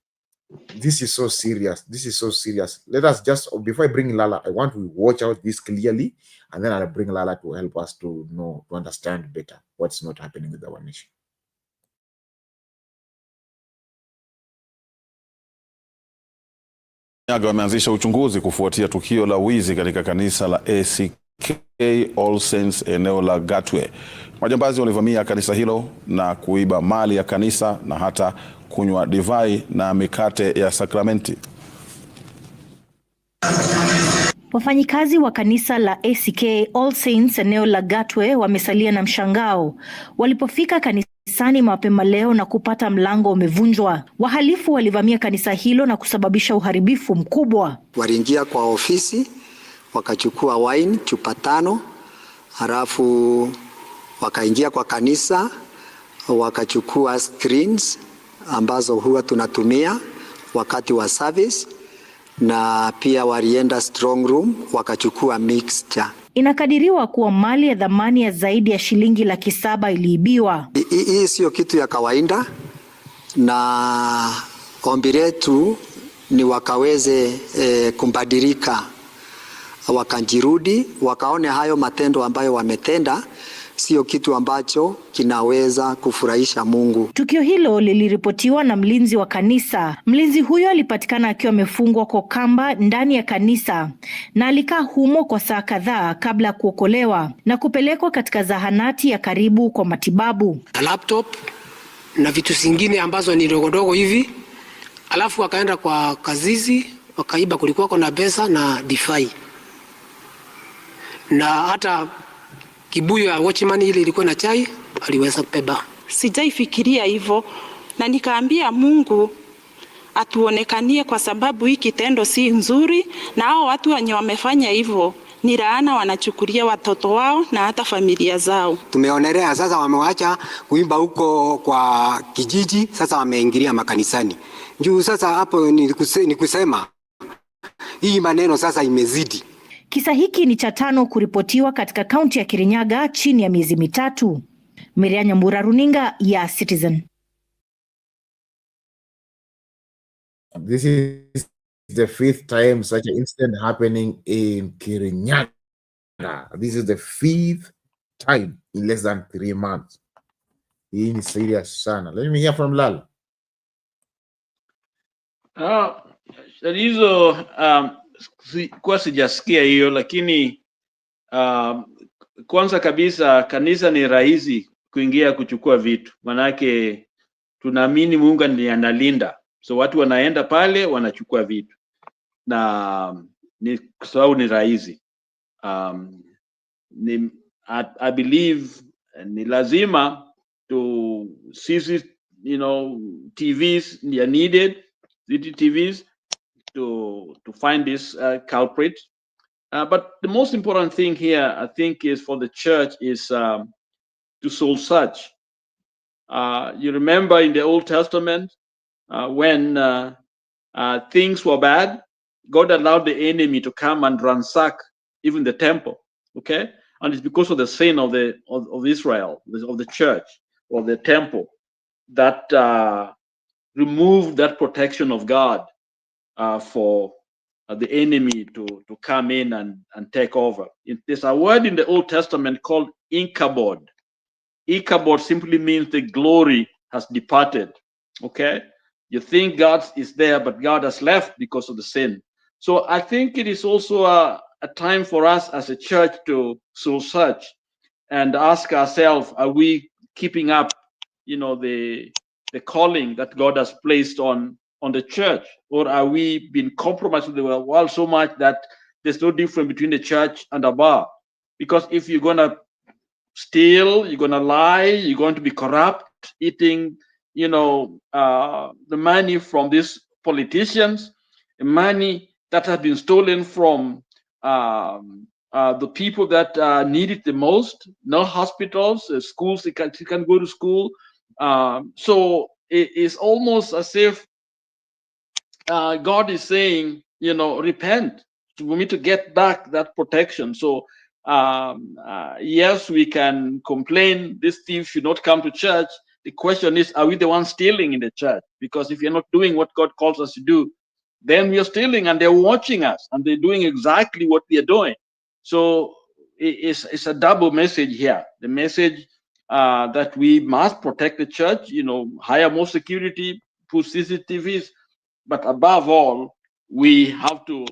This is so serious. This is so serious. Let us just, before I bring Lala, I want to watch out this clearly, and then I'll bring Lala to help us to know, to understand better what's not happening with our nation. Wameanzisha uchunguzi kufuatia tukio la wizi katika kanisa la ACK All Saints eneo la Gatwe. Majambazi walivamia kanisa hilo na kuiba mali ya kanisa na hata kunywa divai na mikate ya sakramenti. Wafanyikazi wa kanisa la ACK All Saints eneo la Gatwe wamesalia na mshangao walipofika kanisani mapema leo na kupata mlango umevunjwa. Wahalifu walivamia kanisa hilo na kusababisha uharibifu mkubwa. Waliingia kwa ofisi, wakachukua wine chupa 5, halafu wakaingia kwa kanisa, wakachukua screens ambazo huwa tunatumia wakati wa service, na pia walienda strong room wakachukua mixture. Inakadiriwa kuwa mali ya dhamani ya zaidi ya shilingi 700,000 iliibiwa. Hii sio kitu ya kawaida, na ombi letu ni wakaweze kumbadilika, wakajirudi, wakaone hayo matendo ambayo wametenda sio kitu ambacho kinaweza kufurahisha Mungu. Tukio hilo liliripotiwa na mlinzi wa kanisa. Mlinzi huyo alipatikana akiwa amefungwa kwa kamba ndani ya kanisa na alikaa humo kwa saa kadhaa kabla ya kuokolewa na kupelekwa katika zahanati ya karibu kwa matibabu. Laptop na vitu zingine ambazo ni dogodogo hivi. Alafu wakaenda kwa kazizi, wakaiba, kulikuwa kuna pesa na DeFi. Na hata kibuyu ya watchman ile ilikuwa na chai aliweza kubeba. Sijaifikiria hivyo na nikaambia Mungu atuonekanie, kwa sababu hii kitendo si nzuri, na hao watu wenye wamefanya hivyo ni laana wanachukulia watoto wao na hata familia zao. Tumeonelea sasa wamewaacha kuimba huko kwa kijiji, sasa wameingilia makanisani. Juu sasa hapo ni kusema hii maneno sasa imezidi. Kisa hiki ni cha 5 kuripotiwa katika kaunti ya Kirinyaga chini ya miezi mitatu. Miriam Nyambura, runinga ya Citizen. This is the 5th time such an incident happening in Kirinyaga. This is the 5th time in less than 3 months. Hii ni serious sana. Let me hear from Lal. Hizo kwa sijasikia hiyo, lakini kwanza kabisa kanisa ni rahisi kuingia kuchukua vitu, manake tunaamini Mungu ndiye analinda, so watu wanaenda pale wanachukua vitu na ni kwa sababu ni rahisi. I believe ni lazima to sisi, TVs are needed, TVs to find this culprit. But the most important thing here, I think, is for the church is to soul search. You remember in the Old Testament when things were bad, God allowed the enemy to come and ransack even the temple. Okay, and it's because of the sin of Israel, of the church, or the temple, that removed that protection of God for the enemy to come in and take over. There's a word in the Old Testament called Ichabod. Ichabod simply means the glory has departed. Okay, you think God is there, but God has left because of the sin. So I think it is also a time for us as a church to soul search and ask ourselves, are we keeping up, the calling that God has placed on the church, or are we being compromised with the world so much that there's no difference between the church and a bar? Because if you're gonna steal, you're gonna lie, you're going to be corrupt, eating, the money from these politicians, the money that has been stolen from the people that need it the most. No hospitals, schools, they can go to school. So it's almost as if God is saying, repent for me to get back that protection. So yes, we can complain this thief should not come to church. The question is, are we the ones stealing in the church? Because if you're not doing what God calls us to do, then we are stealing, and they're watching us and they're doing exactly what we are doing. So it's a double message here. The message that we must protect the church, hire more security, put CCTVs, but above all, we have to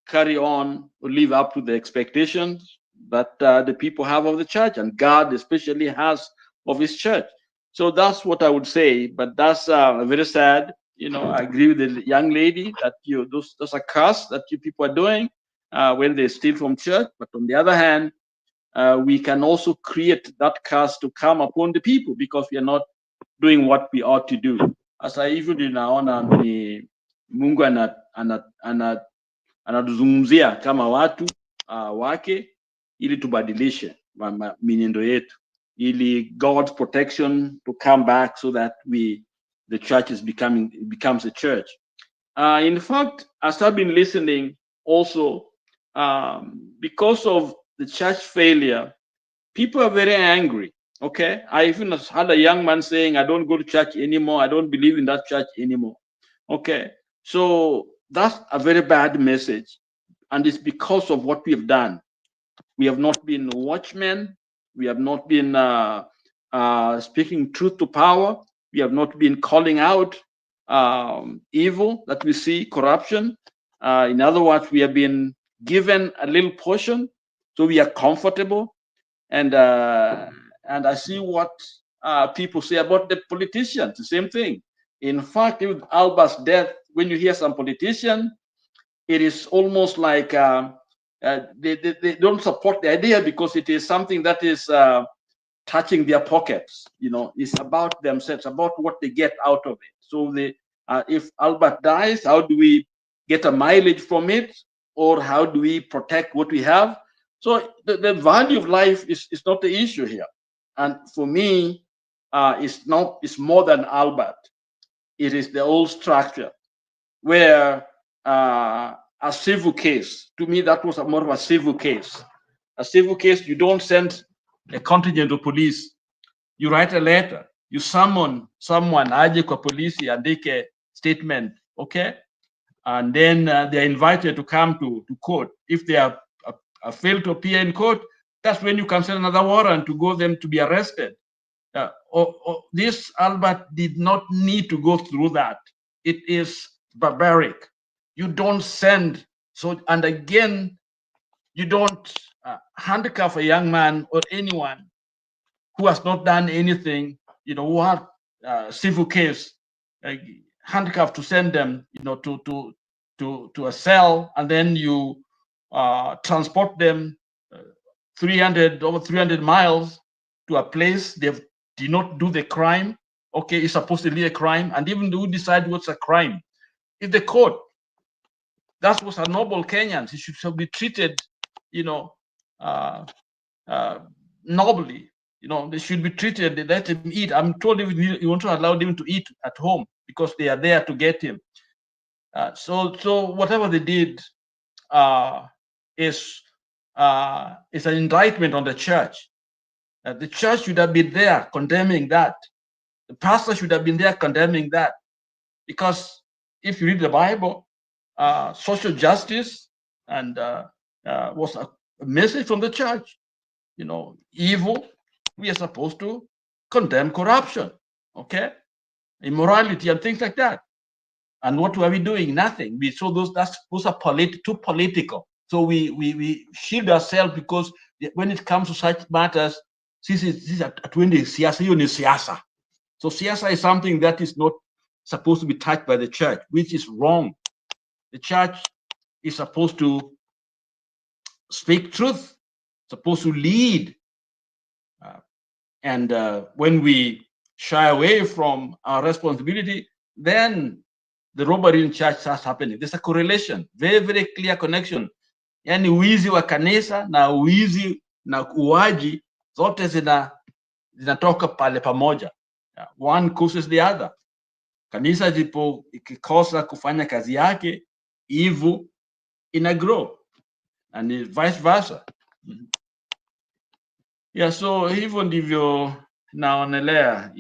carry on, live up to the expectations that the people have of the church, and God especially has of his church. So that's what I would say, but that's very sad. I agree with the young lady that those are curse that you people are doing when they steal from church. But on the other hand, we can also create that curse to come upon the people because we are not doing what we ought to do. Sasa hivyo ninaona ni Mungu anatuzungumzia kama watu wake ili tubadilishe mienendo yetu, ili God's protection to come back so that the church becomes a church. In fact, as I've been listening also, because of the church failure, people are very angry. Okay, I even had a young man saying, I don't go to church anymore. I don't believe in that church anymore. Okay, so that's a very bad message. And it's because of what we have done. We have not been watchmen. We have not been speaking truth to power. We have not been calling out evil that we see, corruption. In other words, we have been given a little portion, so we are comfortable. And I see what people say about the politicians, the same thing. In fact, with Alba's death, when you hear some politician, it is almost like they don't support the idea because it is something that is touching their pockets. It's about themselves, about what they get out of it. So if Albert dies, how do we get a mileage from it, or how do we protect what we have? So the value of life is not the issue here. And for me, it's more than Albert. It is the old structure where a civil case. To me, that was more of a civil case. A civil case, you don't send a contingent of police. You write a letter. You summon someone, aje kwa polisi, andike statement, okay? And then they're invited to come to court. If they are failed to appear in court, that's when you can send another warrant to go them to be arrested. This Albert did not need to go through that. It is barbaric. You don't send, so, and again, you don't handcuff a young man or anyone who has not done anything, who have civil case, handcuffed to send them, to a cell, and then you transport them over 300 miles to a place they did not do the crime. Okay, it's supposed to be a crime, and even who decide what's a crime? If the court. That was a noble Kenyans. He should be treated, nobly. They should be treated. They let him eat. I'm told even you want to allow them to eat at home because they are there to get him. So whatever they did is an indictment on the church. The church should have been there condemning that. The pastor should have been there condemning that, because if you read the Bible, social justice and was a message from the church. Evil, we are supposed to condemn corruption, okay, immorality and things like that. And what are we doing? Nothing. We saw those are too political. So we shield ourselves, because when it comes to such matters, this is siasa. So siasa is something that is not supposed to be touched by the church, which is wrong. The church is supposed to speak truth, supposed to lead. And when we shy away from our responsibility, then the robbery in church starts happening. There's a correlation, very, very clear connection. Yani wizi wa kanisa na wizi na uaji zote zinatoka pale pamoja. One causes the other. Kanisa ikikosa kufanya kazi yake, evil ina grow, and vice versa. Yeah, so hivyo ndivyo naonelea,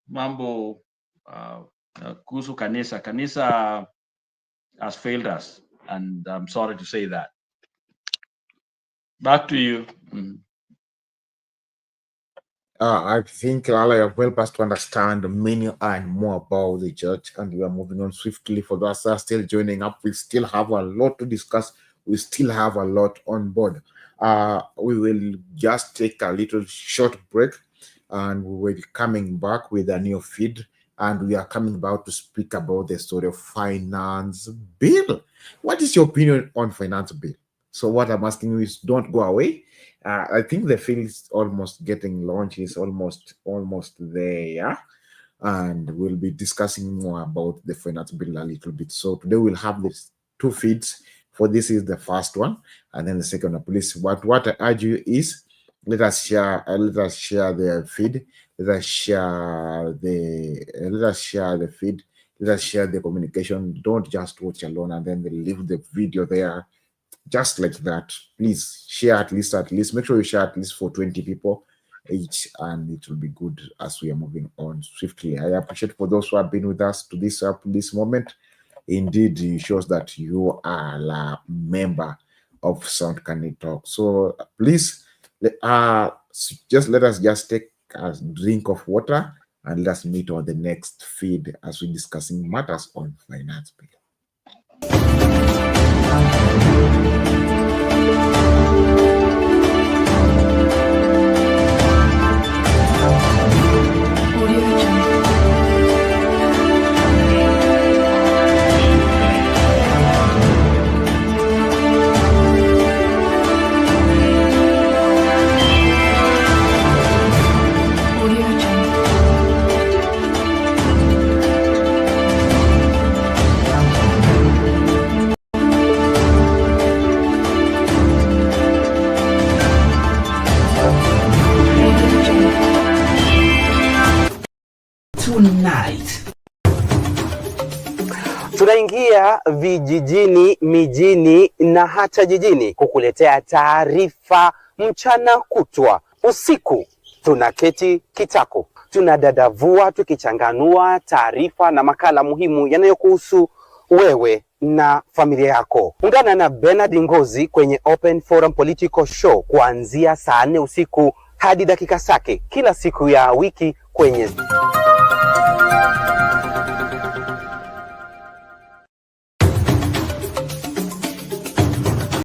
mambo kuhusu kanisa. Kanisa has failed us, and I'm sorry to say that. Back to you. I think Lala, you have helped us to understand many and more about the church, and we are moving on swiftly. For those who are still joining up, we still have a lot to discuss. We still have a lot on board. We will just take a little short break, and we will be coming back with a new feed, and we are coming about to speak about the story of finance bill. What is your opinion on finance bill? So what I'm asking you is, don't go away. I think the field is almost getting launched, is almost there, and we'll be discussing more about the finance bill a little bit. So today we'll have these two feeds. For this is the first one, and then the second one. Please, what I urge you is, let us share the feed. Let us share the feed. Let us share the communication. Don't just watch alone and then leave the video there just like that. Please share at least. Make sure you share at least for 20 people each, and it will be good as we are moving on swiftly. I appreciate for those who have been with us to this moment. Indeed, it shows that you are a member of Sound Candy Talk. So please, let us just take a drink of water, and let us meet on the next feed as we're discussing matters on finance bill. Tonight, Tunaingia vijijini, mijini na hata jijini kukuletea taarifa mchana kutwa. Usiku tunaketi kitako, tunadadavua tukichanganua taarifa na makala muhimu yanayokuhusu wewe na familia yako. Ungana na Bernard Ngozi kwenye Open Forum Political Show kuanzia saa 4 usiku hadi dakika zake kila siku ya wiki kwenye